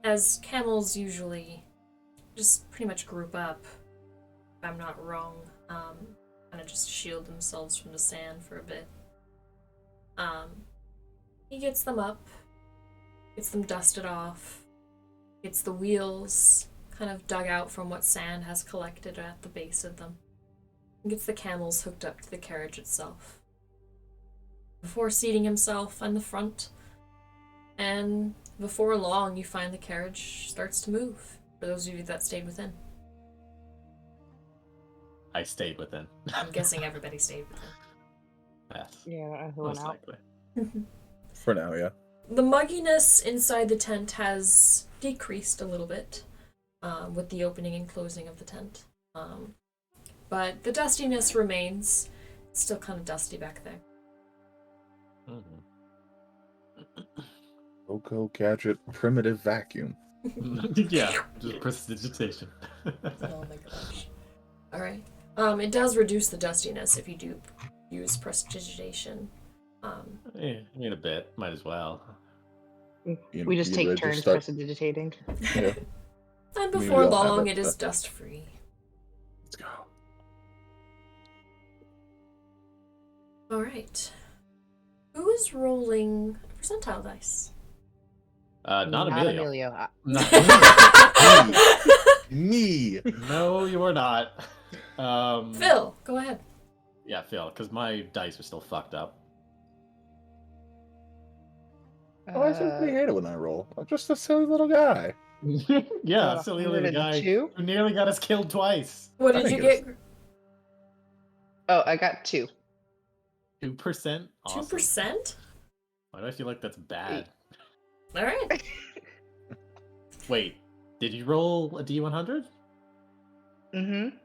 As camels usually just pretty much group up, if I'm not wrong, kind of just shield themselves from the sand for a bit. He gets them up, gets them dusted off, gets the wheels kind of dug out from what sand has collected at the base of them, and gets the camels hooked up to the carriage itself. Before seating himself in the front, and before long you find the carriage starts to move, for those of you that stayed within. I stayed within. I'm guessing everybody stayed within. Yes, Yeah, who most went out? likely. For now, yeah. The mugginess inside the tent has decreased a little bit with the opening and closing of the tent. But the dustiness remains. It's still kind of dusty back there. Coco Gadget Primitive Vacuum. Yeah, just prestidigitation. Oh my gosh. Alright. It does reduce the dustiness if you do use prestidigitation. I mean, a bit. Might as well. We just take turns prestidigitating. Yeah. And Maybe before I'll have long, it, it is but- dust free. Let's go. Alright. Who is rolling percentile dice? Not Emilio. Emilio. Not Me! No, you are not. Phil, go ahead. Yeah, Phil, because my dice are still fucked up. Oh, I simply hate it when I roll. I'm just a silly little guy. Yeah, silly little guy 102? who nearly got us killed twice. What I did you think get? Oh, I got 2. 2%? Awesome. 2%? Why do I feel like that's bad? Alright. Wait, did you roll a D100? Mm-hmm.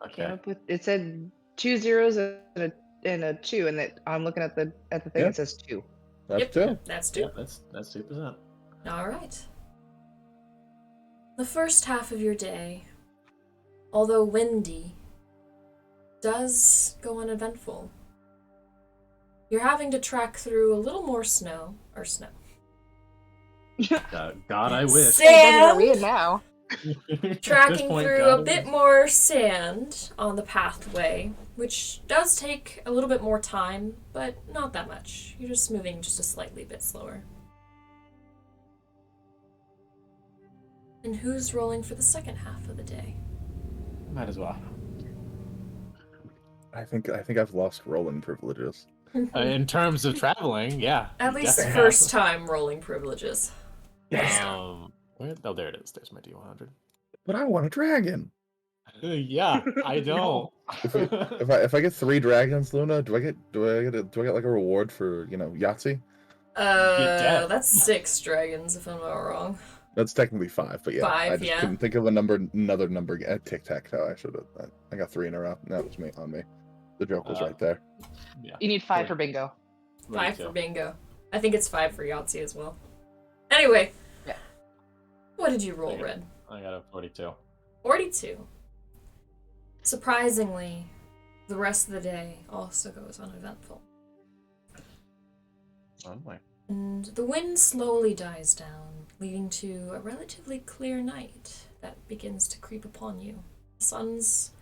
Okay. Came up with, it said 2 zeros and a 2, and that I'm looking at the thing. Yeah. It says 2. That's Yep, two. that's Yeah, 2. that's 2%. Alright. The first half of your day, although windy, does go uneventful. You're having to track through a little more snow. God, I wish. Sand! Are we in now? At this Tracking point, through God, a I bit wish. more sand on the pathway, which does take a little bit more time, but not that much. You're just moving just a slightly bit slower. And who's rolling for the second half of the day? Might as well. I think I've lost rolling privileges. In terms of traveling, yeah. At you least definitely first time rolling privileges. have. Oh, there it is. There's my D100. But I want a dragon. Yeah, I don't. If I get 3 dragons, Luna, do I get like a reward for Yahtzee? dead. That's 6 dragons, if I'm not wrong. That's technically 5, but yeah, 5, I just yeah. couldn't think of another number. Tic tac toe. I should have. I got 3 in a row. That was me on me. The joke was right there. Yeah. You need 5 for bingo. 5 for bingo. I think it's 5 for Yahtzee as well. Anyway, Yeah. what did you roll, Okay. Red? I got a 42. 42. Surprisingly, the rest of the day also goes uneventful. Oh my. And the wind slowly dies down, leading to a relatively clear night that begins to creep upon you. The suns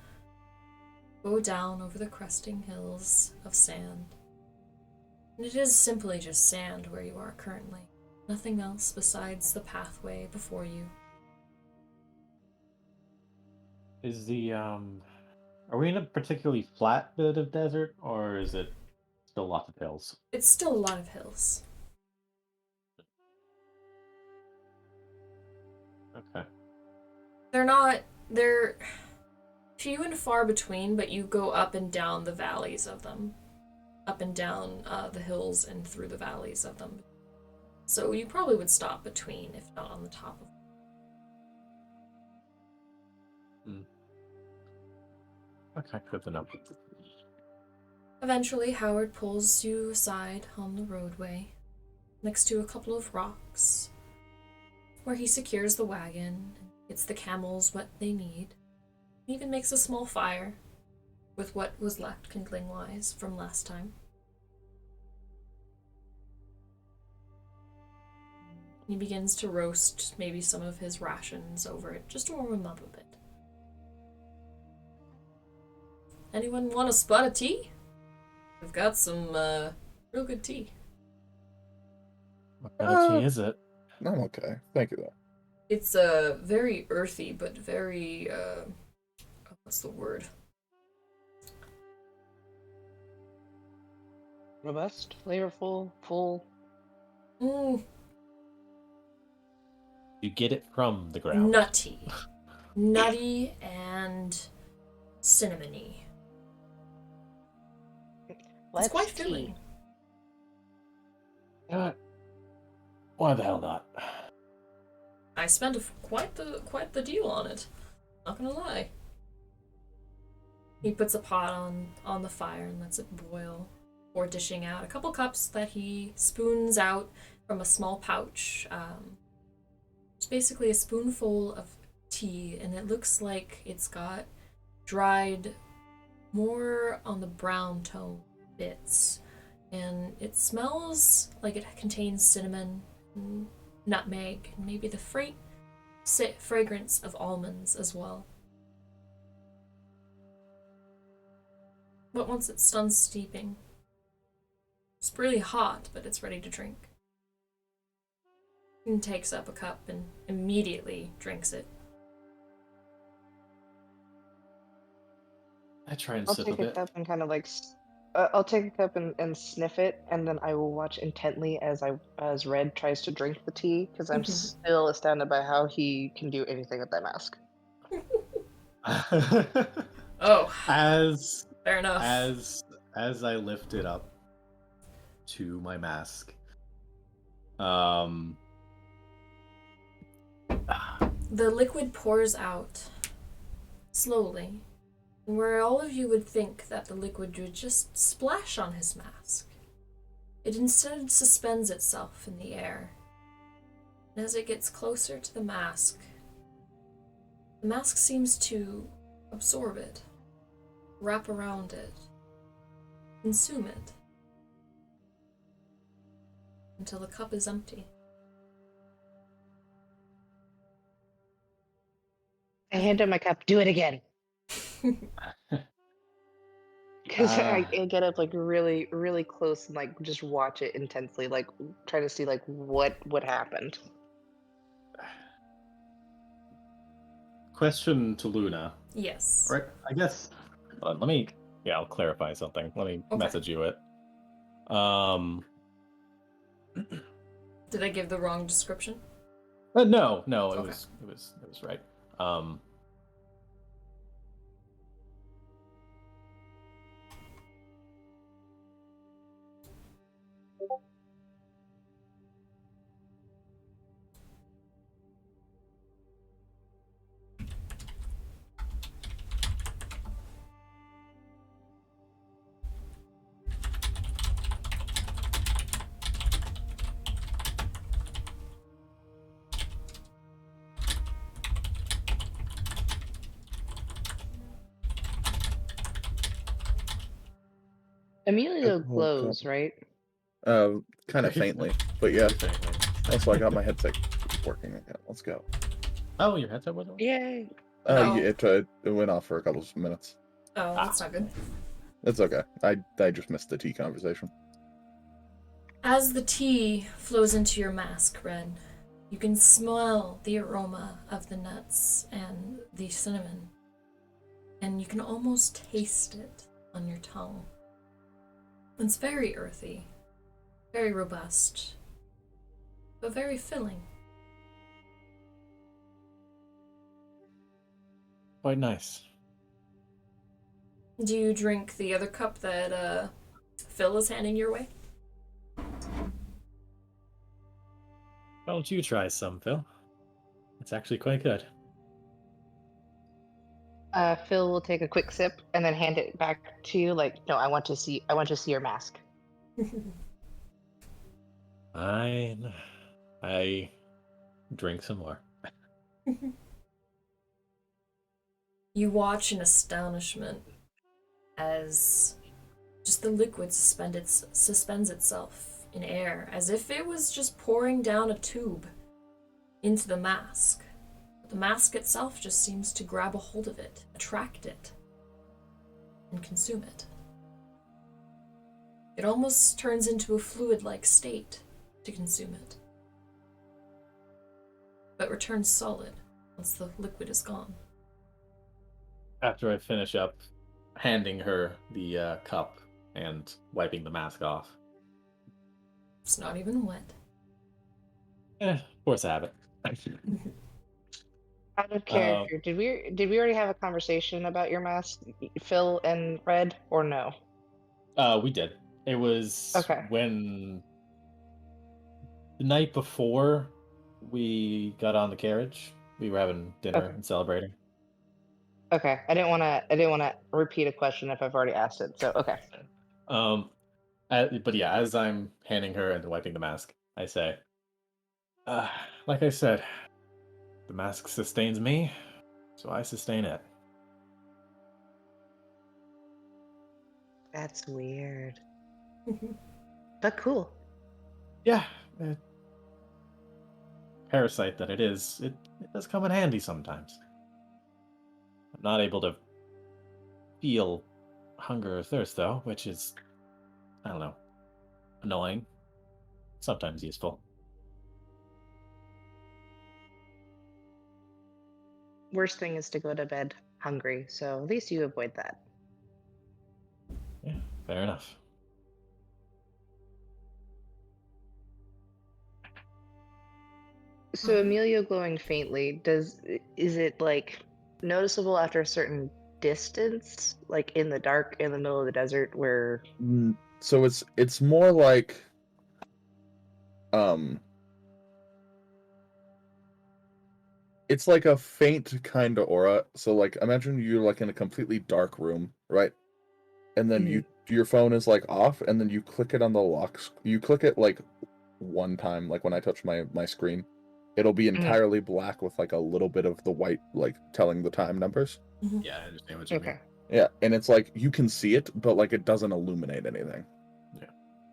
go down over the cresting hills of sand. And it is simply just sand where you are currently. Nothing else besides the pathway before you. Is the are we in a particularly flat bit of desert, or is it still lots of hills? It's still a lot of hills. Okay. They're few and far between, but you go up and down the valleys of them. Up and down the hills and through the valleys of them. So you probably would stop between, if not on the top of them. Okay, good to know. Eventually, Howard pulls you aside on the roadway, next to a couple of rocks, where he secures the wagon and gets the camels what they need. He even makes a small fire with what was left kindling-wise from last time. He begins to roast maybe some of his rations over it, just to warm him up a bit. Anyone want a spot of tea? We've got some real good tea. What kind of tea is it? I'm okay. Thank you, though. It's very earthy, but very what's the word? Robust, flavorful, full. You get it from the ground. Nutty. Nutty and cinnamony. It's quite tea. filling. Why the hell not? I spent quite the deal on it. Not gonna lie. He puts a pot on the fire and lets it boil, or dishing out a couple cups that he spoons out from a small pouch. It's basically a spoonful of tea, and it looks like it's got dried more on the brown tone bits, and it smells like it contains cinnamon, and nutmeg, and maybe the fragrance of almonds as well. But once it's done steeping, it's really hot, but it's ready to drink. He takes up a cup and immediately drinks it. I try and I'll sip a take a bit. cup and kind of like, I'll take a cup and sniff it, and then I will watch intently as Red tries to drink the tea, because I'm still astounded by how he can do anything with that mask. Oh, As fair enough. as I lift it up to my mask, The liquid pours out slowly, and where all of you would think that the liquid would just splash on his mask, it instead suspends itself in the air. And as it gets closer to the mask seems to absorb it, wrap around it, consume it, until the cup is empty. I hand him my cup. Do it again. Because I get up like really, really close and like just watch it intensely, like try to see like what happened. question to Luna. Yes. Right, I guess. I'll clarify something. Let me Okay. message you it. Did I give the wrong description? No, it Okay. was right. Emilio Oh, God. glows, right? Kind of faintly, but yeah. Very faintly. Also, I got my headset working again. Let's go. Oh, your headset wasn't working? Yay! No. Yeah, it went off for a couple of minutes. Oh, that's not good. It's okay. I just missed the tea conversation. As the tea flows into your mask, Red, you can smell the aroma of the nuts and the cinnamon, and you can almost taste it on your tongue. It's very earthy, very robust, but very filling. Quite nice. Do you drink the other cup that Phil is handing your way? Why don't you try some, Phil? It's actually quite good. Phil will take a quick sip and then hand it back to you. Like, no, I want to see your mask. Fine. I drink some more. You watch in astonishment as just the liquid suspends itself in air, as if it was just pouring down a tube into the mask. But the mask itself just seems to grab a hold of it, attract it, and consume it. It almost turns into a fluid-like state to consume it, but returns solid once the liquid is gone. After I finish up handing her the cup and wiping the mask off. It's not even wet. Force habit. Out of character, did we already have a conversation about your mask, Phil and Red, or no? We did. It was Okay. when the night before we got on the carriage. We were having dinner Okay. and celebrating. Okay, I didn't want to repeat a question if I've already asked it. So okay. But yeah, as I'm handing her and wiping the mask, I say, like I said, the mask sustains me, so I sustain it. That's weird, but cool. Yeah, parasite that it is, it does come in handy sometimes. I'm not able to feel hunger or thirst, though, which is, I don't know, annoying. Sometimes useful. Worst thing is to go to bed hungry, so at least you avoid that. Yeah, fair enough. So Emilio glowing faintly, is it like noticeable after a certain distance, like in the dark in the middle of the desert where So it's more like it's like a faint kind of aura. So like imagine you're like in a completely dark room, right? And then your phone is like off, and then you click it on the lock. You click it like one time, like when I touch my screen, it'll be entirely black with like a little bit of the white, like telling the time numbers. Yeah, I understand what you mean. Okay. Yeah, and it's like you can see it, but like it doesn't illuminate anything. Yeah,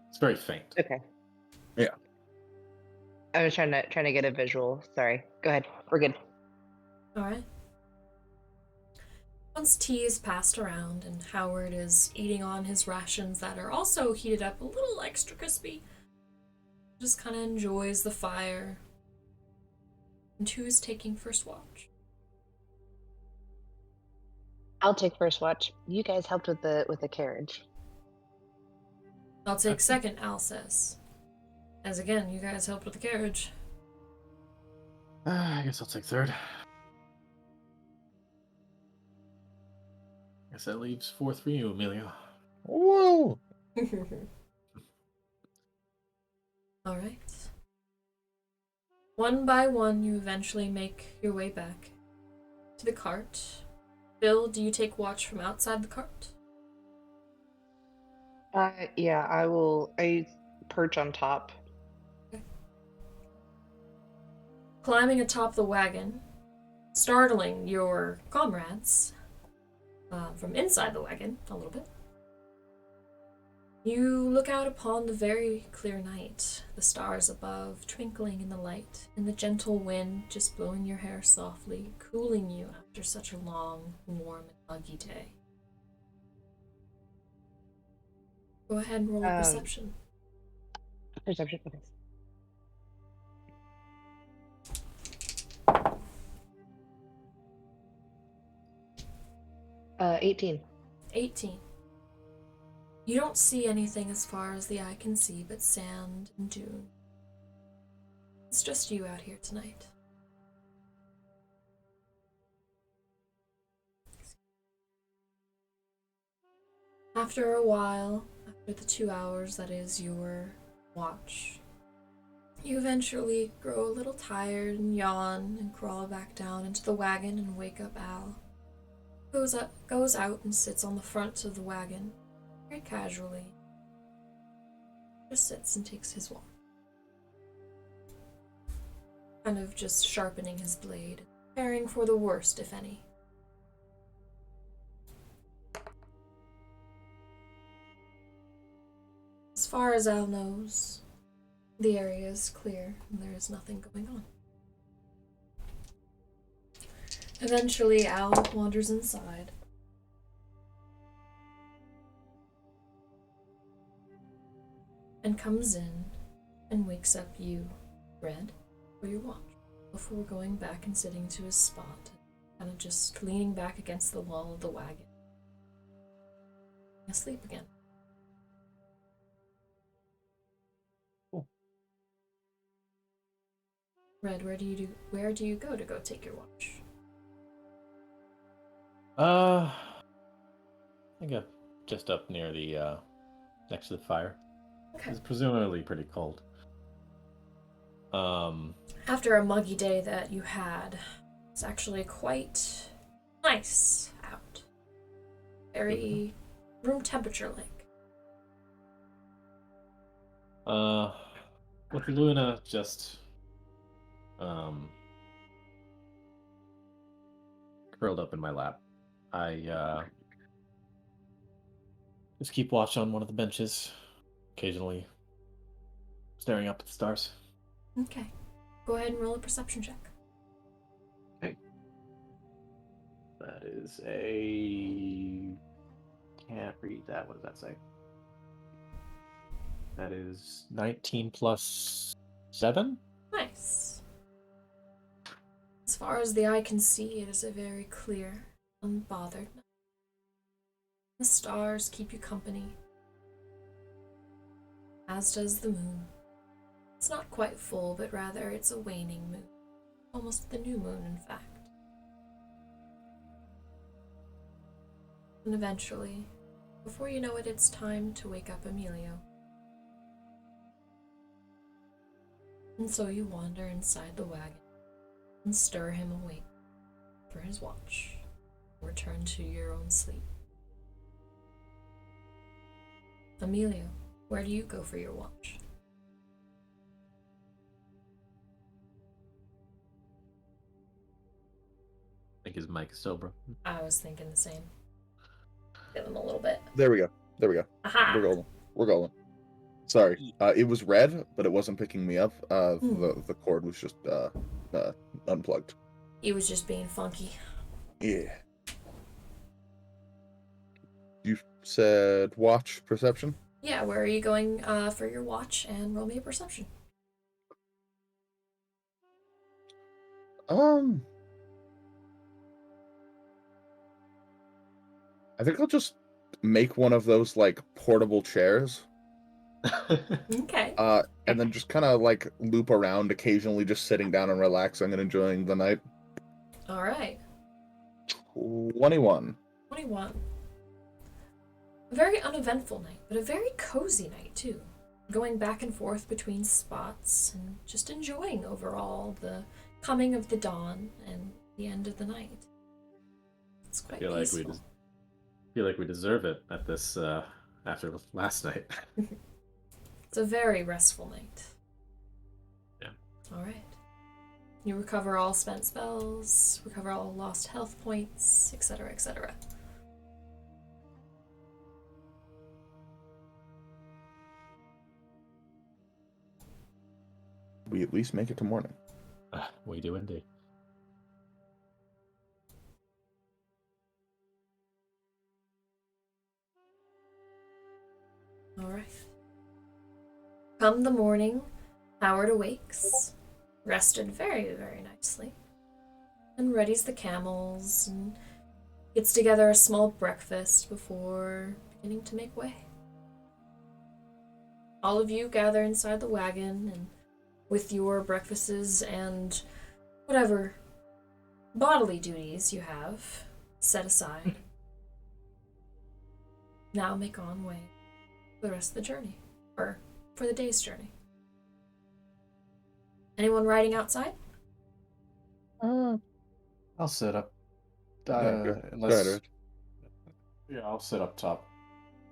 it's very faint. Okay. Yeah. I was trying to get a visual. Sorry. Go ahead. We're good. Alright. Once tea is passed around and Howard is eating on his rations that are also heated up a little extra crispy, just kind of enjoys the fire. And who is taking first watch? I'll take first watch. You guys helped with the carriage. I'll take second, Al says. As again, you guys helped with the carriage. I guess I'll take third. Guess that leaves fourth for you, Emilio. Whoa! Alright. One by one, you eventually make your way back to the cart. Bill, do you take watch from outside the cart? Yeah, I will. I perch on top. Climbing atop the wagon, startling your comrades from inside the wagon a little bit. You look out upon the very clear night, the stars above twinkling in the light, and the gentle wind just blowing your hair softly, cooling you after such a long, warm, and muggy day. Go ahead and roll a perception. Perception. Okay. 18. 18. You don't see anything as far as the eye can see but sand and dune. It's just you out here tonight. After a while, after the 2 hours that is your watch, you eventually grow a little tired and yawn and crawl back down into the wagon and wake up Al. Goes out and sits on the front of the wagon, very casually. Just sits and takes his walk. Kind of just sharpening his blade, preparing for the worst, if any. As far as Al knows, the area is clear and there is nothing going on. Eventually, Al wanders inside. And comes in and wakes up you, Red, for your watch, before going back and sitting to his spot, kind of just leaning back against the wall of the wagon. Asleep again. Red, where do you go to take your watch? I think I'm just up near the next to the fire. Okay. It's presumably pretty cold. After a muggy day that you had, it's actually quite nice out. Very room temperature like. With Luna just curled up in my lap, I just keep watch on one of the benches, occasionally staring up at the stars. Okay. Go ahead and roll a perception check. Okay. That is a... Can't read that. What does that say? That is 19 plus 7? Nice. As far as the eye can see, it is a very clear, unbothered night. The stars keep you company, as does the moon. It's not quite full, but rather it's a waning moon. Almost the new moon, in fact. And eventually, before you know it, it's time to wake up Emilio. And so you wander inside the wagon and stir him awake for his watch. Return to your own sleep. Emilio, where do you go for your watch? I think his mic is still broken. I was thinking the same. Give him a little bit. There we go. Aha! We're golden. Sorry, it was red, but it wasn't picking me up. The cord was just unplugged. He was just being funky. Yeah. You said watch perception? Yeah, where are you going for your watch? And roll me a perception. I think I'll just make one of those like portable chairs. Okay. And then just kind of like loop around, occasionally just sitting down and relaxing and enjoying the night. All right. 21. 21. A very uneventful night, but a very cozy night, too. Going back and forth between spots and just enjoying overall the coming of the dawn and the end of the night. It's quite peaceful. Feel like we deserve it at this after last night. It's a very restful night. Yeah. All right. You recover all spent spells, recover all lost health points, etc., etc. we at least make it to morning. We do indeed. All right. Come the morning, Howard awakes, rested very, very nicely, and readies the camels and gets together a small breakfast before beginning to make way. All of you gather inside the wagon and with your breakfasts and whatever bodily duties you have set aside, now make on way for the rest of the journey, or for the day's journey. Anyone riding outside? I'll sit up. Go Unless, ahead. yeah, I'll sit up top,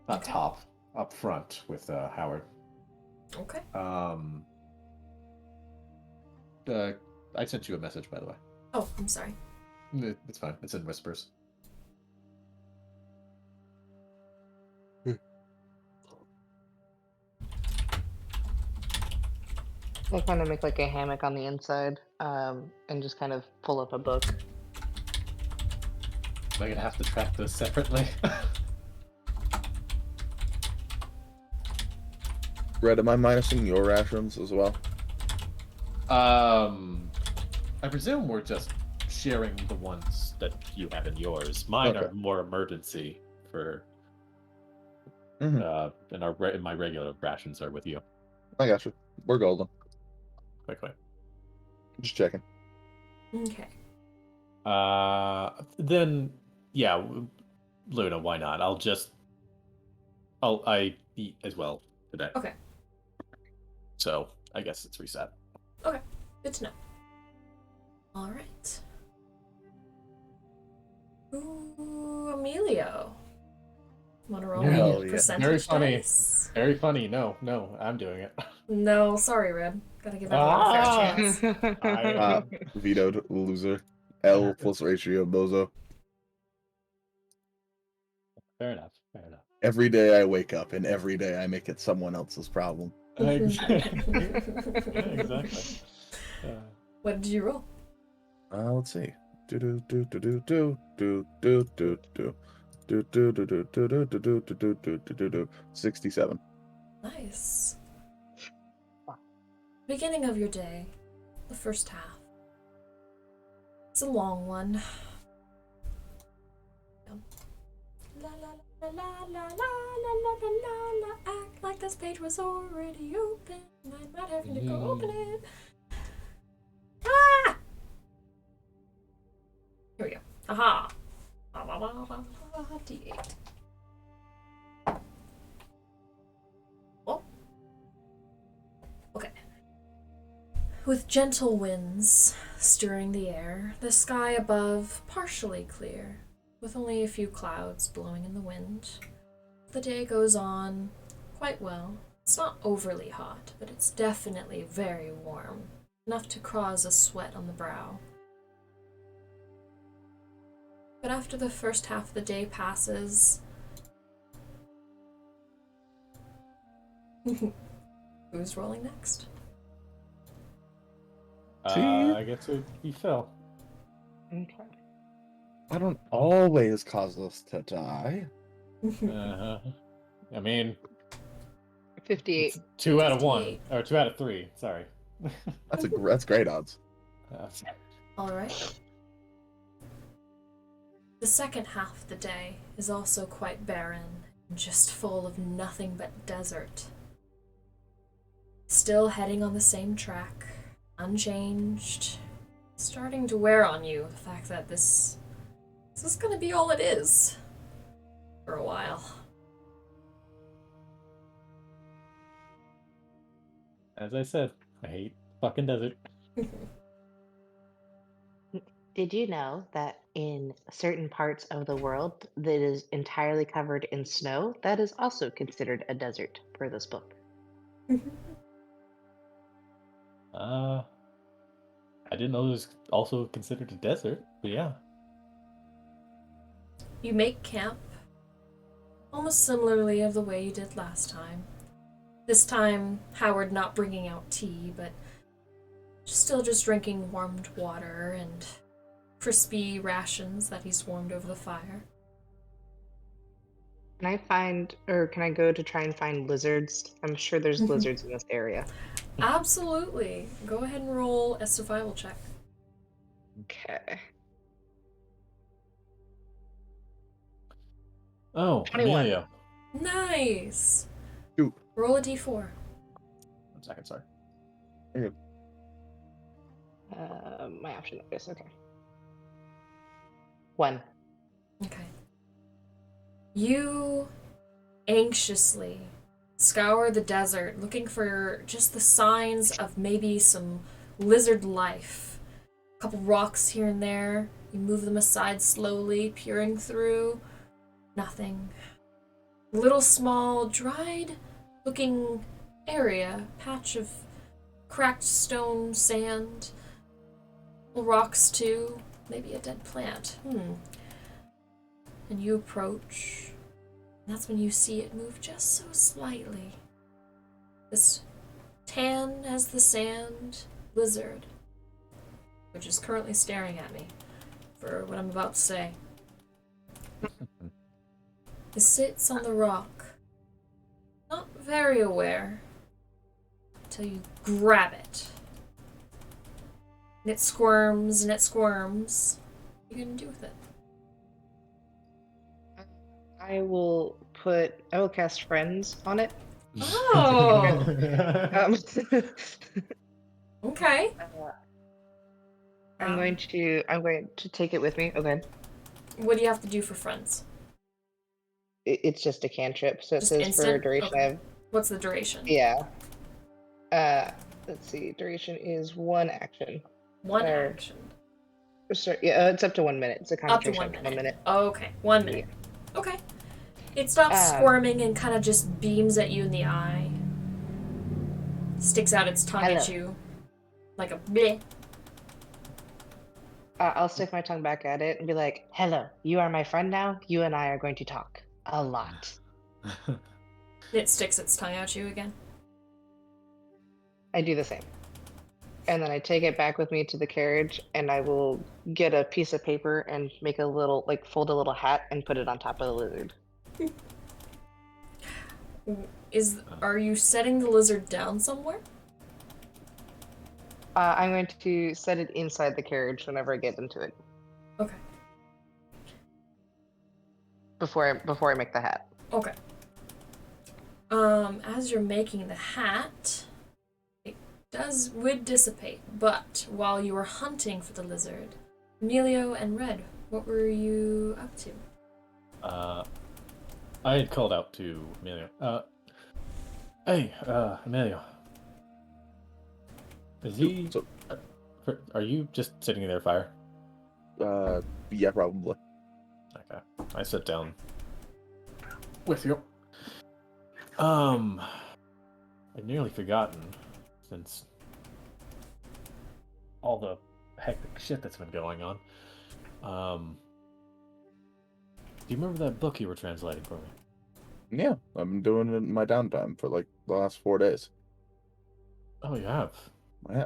not Okay. top, up front with Howard. Okay. I sent you a message, by the way. Oh, I'm sorry. It's fine. It's in whispers. I kind of make like a hammock on the inside, and just kind of pull up a book. Am I gonna have to track those separately? Red, am I minusing your rations as well? I presume we're just sharing the ones that you have in yours. Mine Okay. are more emergency for. Mhm. And my regular rations are with you. I got you. We're golden. Quickly. Just checking. Okay. Then yeah, Luna, why not? I eat as well today. Okay. So I guess it's reset. Okay. Good to know. All right. Ooh, Emilio. Want to roll Yeah. me Hell a yeah. percentage Very funny. dice? Very funny. No, I'm doing it. No, sorry, Red. Gotta give everyone a fair Ah! chance. I, Vetoed, loser. L plus ratio, bozo. fair enough. Fair enough. Every day I wake up, and every day I make it someone else's problem. Exactly. Exactly. What did you roll? Let's see. Do do do do do do do do do do. Do do do do do do do do do do do do do. 67. Nice. Beginning of your day, the first half. It's a long one. La la la la la la la la la la la. Act like this page was already open. I'm not having to go open it. Ah! Here we go. Aha! D8. Oh. Okay. With gentle winds stirring the air, the sky above partially clear, with only a few clouds blowing in the wind. The day goes on quite well. It's not overly hot, but it's definitely very warm, enough to cause a sweat on the brow. But after the first half of the day passes, who's rolling next? I get to be Phil. Okay. I don't always cause us to die. I mean, 58. it's 2 out of 1 58. or 2 out of 3. Sorry. That's great odds. All right. The second half of the day is also quite barren and just full of nothing but desert. Still heading on the same track, unchanged. Starting to wear on you the fact that this is gonna be all it is for a while. As I said, I hate fucking desert. Did you know that in certain parts of the world that is entirely covered in snow, that is also considered a desert per this book? I didn't know it was also considered a desert, but yeah. You make camp almost similarly of the way you did last time. This time, Howard not bringing out tea, but Still just drinking warmed water and crispy rations that he's warmed over the fire. Can I find, or can I go to try and find lizards? I'm sure there's lizards in this area. Absolutely. Go ahead and roll a survival check. Okay. Oh, 21. Amelia. Nice. Shoot. Roll a d4. 1 second, sorry. My option is okay. 1. Okay. You anxiously scour the desert looking for just the signs of maybe some lizard life. A couple rocks here and there. You move them aside slowly, peering through. Nothing. Little small, dried looking area, patch of cracked stone, sand, rocks too, maybe a dead plant. And you approach, and that's when you see it move just so slightly. This tan as the sand lizard, which is currently staring at me for what I'm about to say. It sits on the rock, not very aware, until you grab it. And it squirms and it squirms. What are you gonna do with it? I will cast friends on it. Oh! Um, Okay. I'm going to take it with me. Okay. What do you have to do for friends? It's just a cantrip, so it Just says for instant? duration. Okay. What's the duration? Yeah. Let's see. Duration is 1 action. One Or- action. Sorry, yeah, it's up to 1 minute. It's a Up to concentration. 1 minute. 1 minute. Okay, 1 minute. Okay. It stops squirming and kind of just beams at you in the eye. Sticks out its tongue at Hello. you. Like a bleh. I'll stick my tongue back at it and be like, "Hello, you are my friend now. You and I are going to talk a lot." It sticks its tongue at you again. I do the same. And then I take it back with me to the carriage and I will get a piece of paper and make a little, fold a little hat and put it on top of the lizard. Are you setting the lizard down somewhere? I'm going to set it inside the carriage whenever I get into it Okay. before I make the hat. Okay. As you're making the hat, it would dissipate, but while you were hunting for the lizard, Emilio and Red, what were you up to? I had called out to Emilio. Hey, Emilio. Is he... So- Are you just sitting near the fire? Yeah, probably. Okay. I sit down with you. I'd nearly forgotten, since all the hectic shit that's been going on. Do you remember that book you were translating for me? Yeah, I've been doing it in my downtime for like the last 4 days. Oh, you have? Yeah.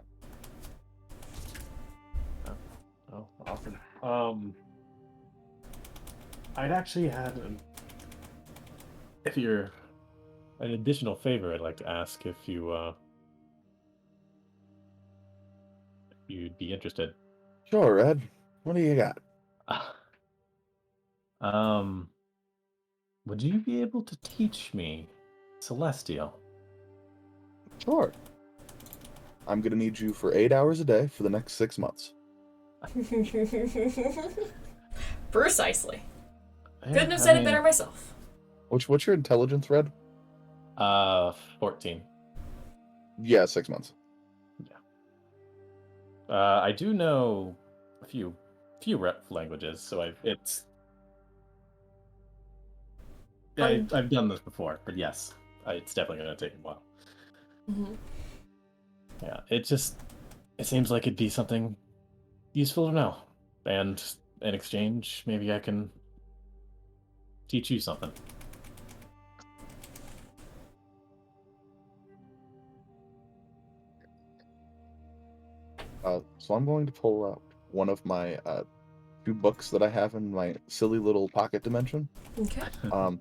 Oh, awesome. I'd actually had if you're an additional favor, I'd like to ask if you'd be interested. Sure, Ed. What do you got? Would you be able to teach me Celestial? Sure. I'm gonna need you for 8 hours a day for the next 6 months. Precisely. Yeah, Couldn't have I said it mean, better myself. What's your intelligence, Red? 14. Yeah, 6 months. I do know a few rep languages, so I've done this before, but yes, it's definitely gonna take a while. Mm-hmm. Yeah, it seems like it'd be something useful to know, and in exchange, maybe I can teach you something. So I'm going to pull out one of my two books that I have in my silly little pocket dimension. Okay. And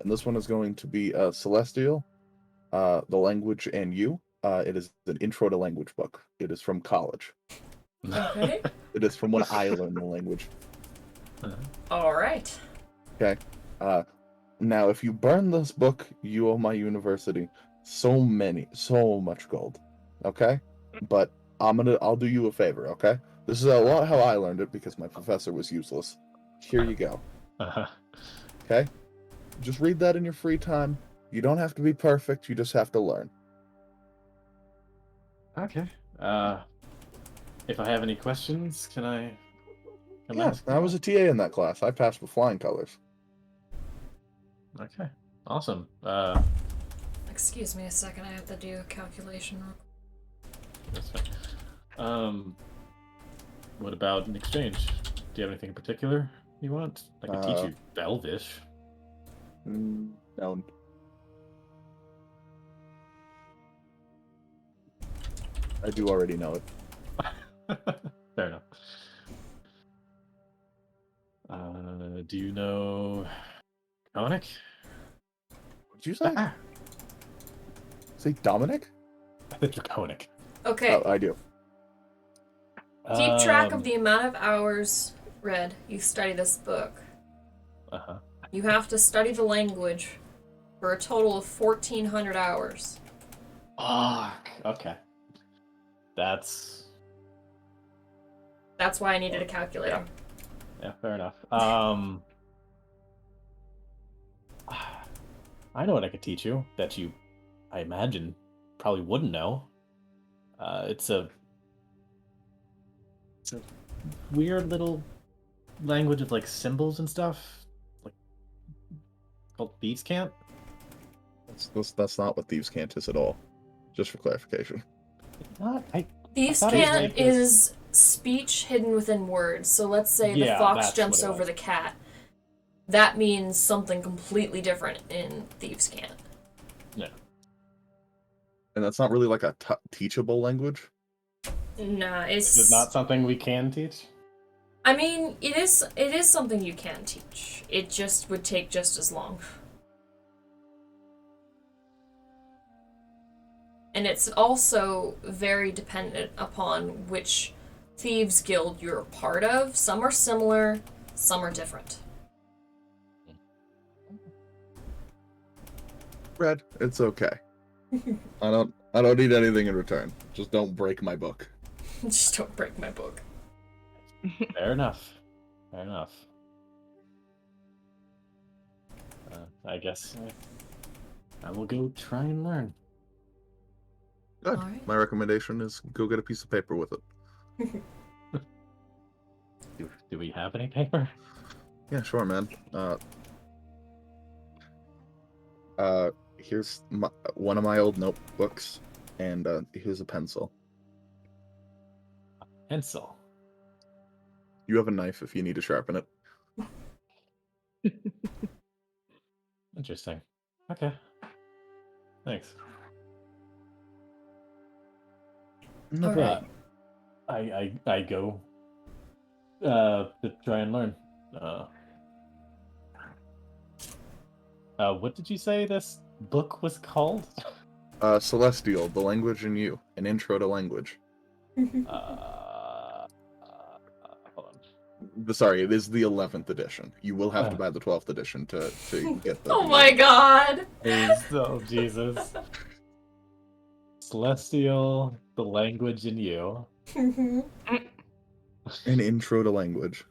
this one is going to be Celestial, The Language and You. It is an intro to language book. It is from college. Okay. It is from when I learned the language. All right. Okay. Now, if you burn this book, you owe my university so much gold. Okay? But I'll do you a favor, okay? This is a lot how I learned it because my professor was useless. Here you go. Okay? Just read that in your free time. You don't have to be perfect, you just have to learn. Okay. If I have any questions, can I Yeah, ask? I was a TA in that class. I passed with flying colors. Okay. Awesome. Excuse me a second. I have to do a calculation. That's fine. What about an exchange? Do you have anything in particular you want? I could teach you Elvish. No. I do already know it. Fair enough. Do you know Dominic? What'd you say? Say Dominic? Draconic. Okay. Oh, I do. Keep track of the amount of hours, Red, you study this book. Uh-huh. You have to study the language for a total of 1,400 hours. Fuck. Okay. That's why I needed a calculator. Yeah, fair enough. I know what I could teach you that you, I imagine, probably wouldn't know. It's a weird little language of like symbols and stuff, like called Thieves' Cant. That's not what Thieves' Cant is at all. Just for clarification. It's not. Thieves' thought it was Cant like this- is speech hidden within words. So let's say the Yeah, fox that's jumps what it over was. the cat. That means something completely different in Thieves' Cant. Yeah. And that's not really like a teachable language. Nah, It's not something we can teach. I mean, it is something you can teach. It just would take just as long. And it's also very dependent upon which thieves guild you're a part of. Some are similar, some are different. Red, it's okay. I don't need anything in return. Just don't break my book. Just don't break my book. Fair enough. Fair enough. I guess I will go try and learn. Good. Alright. My recommendation is go get a piece of paper with it. Do we have any paper? Yeah, sure, man. Here's one of my old notebooks, and here's a pencil. Pencil. You have a knife if you need to sharpen it. Interesting. Okay. Thanks. No All problem. I go to try and learn. What did you say this book was called? Celestial, The Language in You, an intro to language. Hold on. Sorry, it is the 11th edition. You will have to buy the 12th edition to get the. Oh my god! Oh, Jesus. Celestial, the language in you. An intro to language.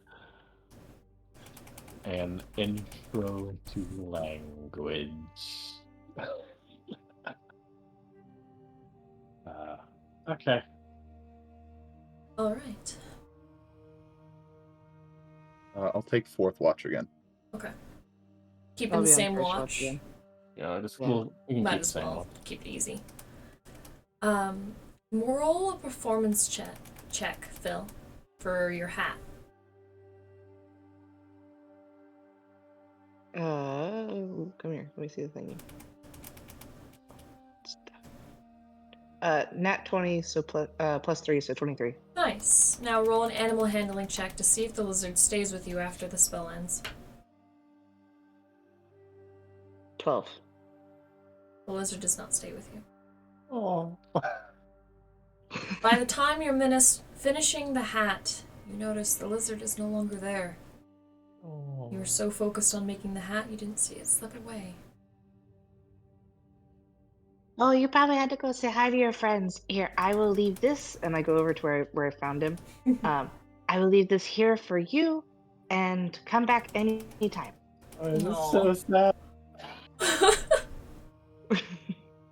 An intro to language. Okay. Alright. I'll take fourth watch again. Okay. Keeping I'll the be on same first watch. again. Yeah, just Yeah. we can Might keep as saying well keep it easy. Roll a performance check, Phil, for your hat. Come here. Let me see the thingy. Nat 20, so plus 3, so 23. Nice. Now roll an animal handling check to see if the lizard stays with you after the spell ends. 12. The lizard does not stay with you. Oh. By the time you're finishing the hat, you notice the lizard is no longer there. You were so focused on making the hat, you didn't see it slip away. Oh, you probably had to go say hi to your friends. Here, I will leave this, and I go over to where I found him. I will leave this here for you, and come back anytime. It's Aw. so sad.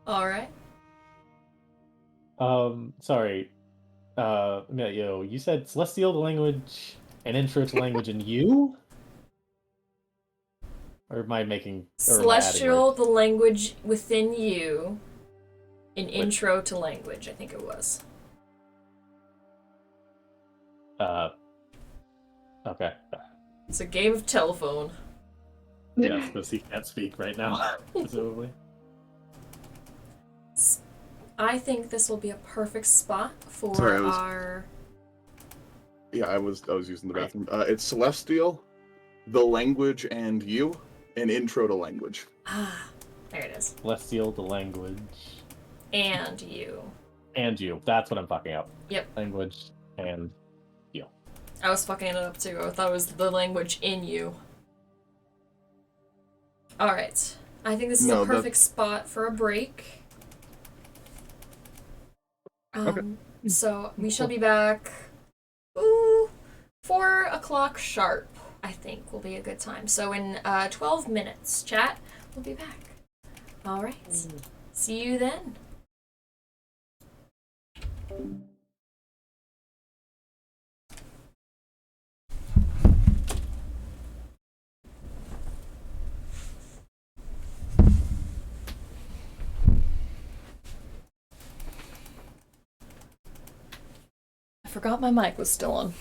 Alright. Sorry. Emilio, you said celestial to language and intro to language in you? Or am I making... Or am I adding Celestial, words? the language within you. An Which- intro to language, I think it was. Okay. It's a game of telephone. Yes, because he can't speak right now, presumably. I think this will be a perfect spot for Sorry, I was- our... Yeah, I was using the bathroom. It's Celestial, the language, and you, an intro to language. Ah, there it is. Celestial to language. And you. And you. That's what I'm fucking up. Yep. Language and you. I was fucking it up too. I thought it was the language in you. Alright. I think this is No, a that- perfect spot for a break. So we shall be back. Ooh, 4 o'clock sharp, I think, will be a good time. So in 12 minutes, chat, we'll be back. Alright. See you then. I forgot my mic was still on.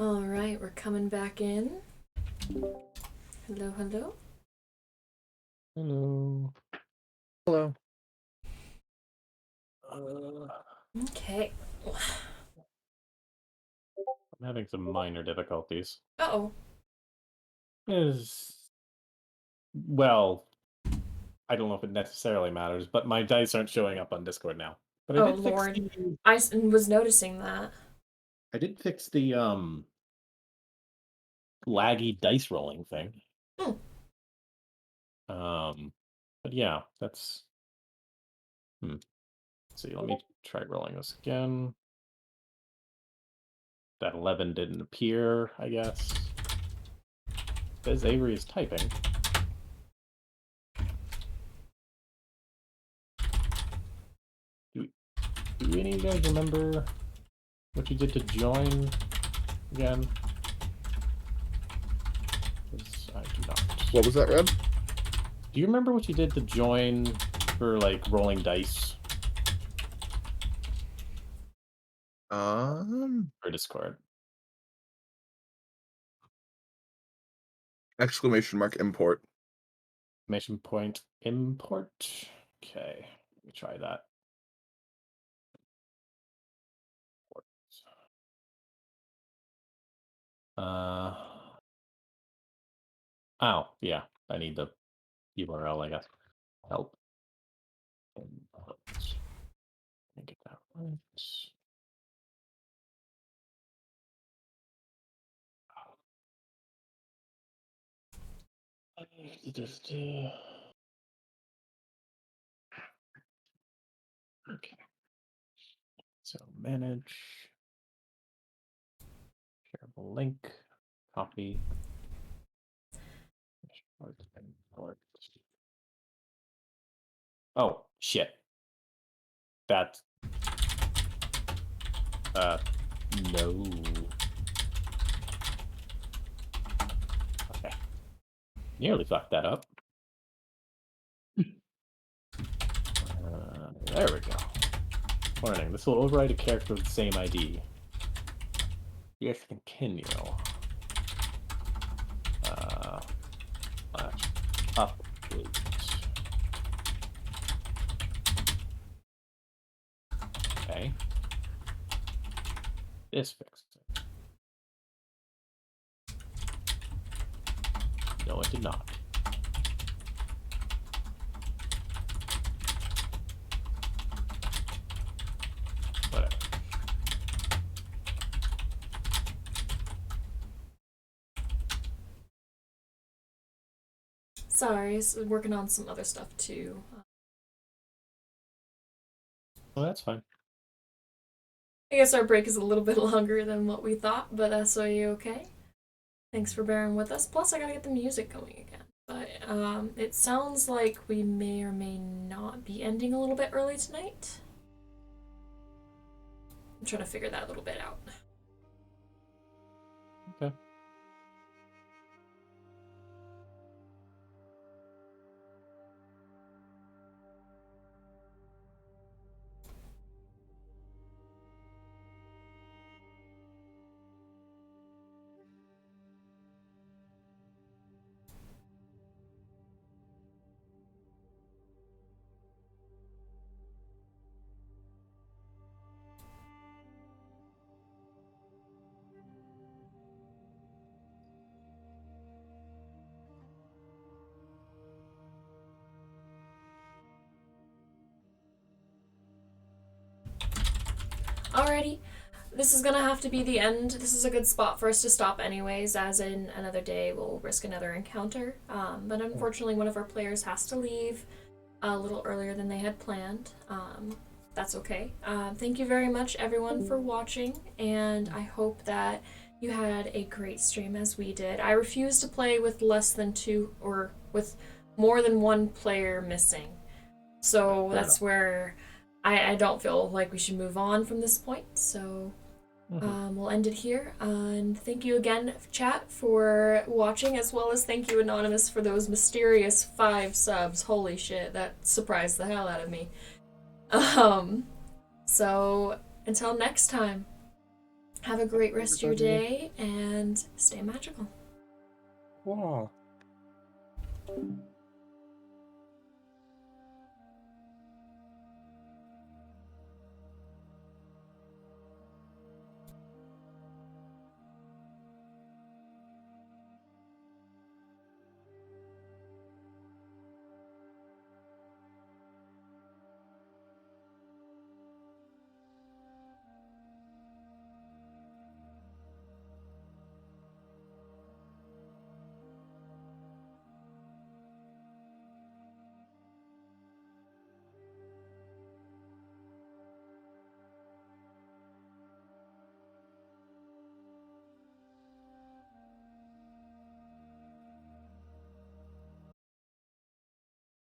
All right, we're coming back in. Hello, hello. Hello. Hello. Okay. I'm having some minor difficulties. Uh-oh. Well, I don't know if it necessarily matters, but my dice aren't showing up on Discord now. But I Oh, did fix Lord. I was noticing that. the laggy dice rolling thing. Hmm. But yeah, that's Let's see, let me try rolling this again. That 11 didn't appear, I guess. Says Avery is typing. Do any of you guys remember what you did to join again? 'Cause I do not. What was that, Red? Do you remember what you did to join for like rolling dice for Discord? Exclamation mark import. Exclamation point import. Okay, let me try that. Oh, yeah, I need the URL, I guess. Help. Input. Let me get that right. Okay. So manage. Shareable link. Copy. Import. Oh, shit. That. No. Okay. Nearly fucked that up. There we go. Warning, this will override a character with the same ID. You guys continue. Update. Okay. This fixed it. No, it did not. Whatever. Sorry, working on some other stuff too. Well, that's fine. I guess our break is a little bit longer than what we thought, but that's okay. Thanks for bearing with us. Plus, I gotta get the music going again. But it sounds like we may or may not be ending a little bit early tonight. I'm trying to figure that a little bit out. Okay. Alrighty. This is gonna have to be the end. This is a good spot for us to stop anyways, as in another day we'll risk another encounter. But unfortunately one of our players has to leave a little earlier than they had planned. That's okay. Thank you very much everyone for watching, and I hope that you had a great stream as we did. I refuse to play with less than two or with more than one player missing. So that's where I don't feel like we should move on from this point. So we'll end it here. And thank you again, chat, for watching, as well as thank you, Anonymous, for those mysterious 5 subs. Holy shit, that surprised the hell out of me. So until next time, Have a great rest of your day and stay magical. Wow.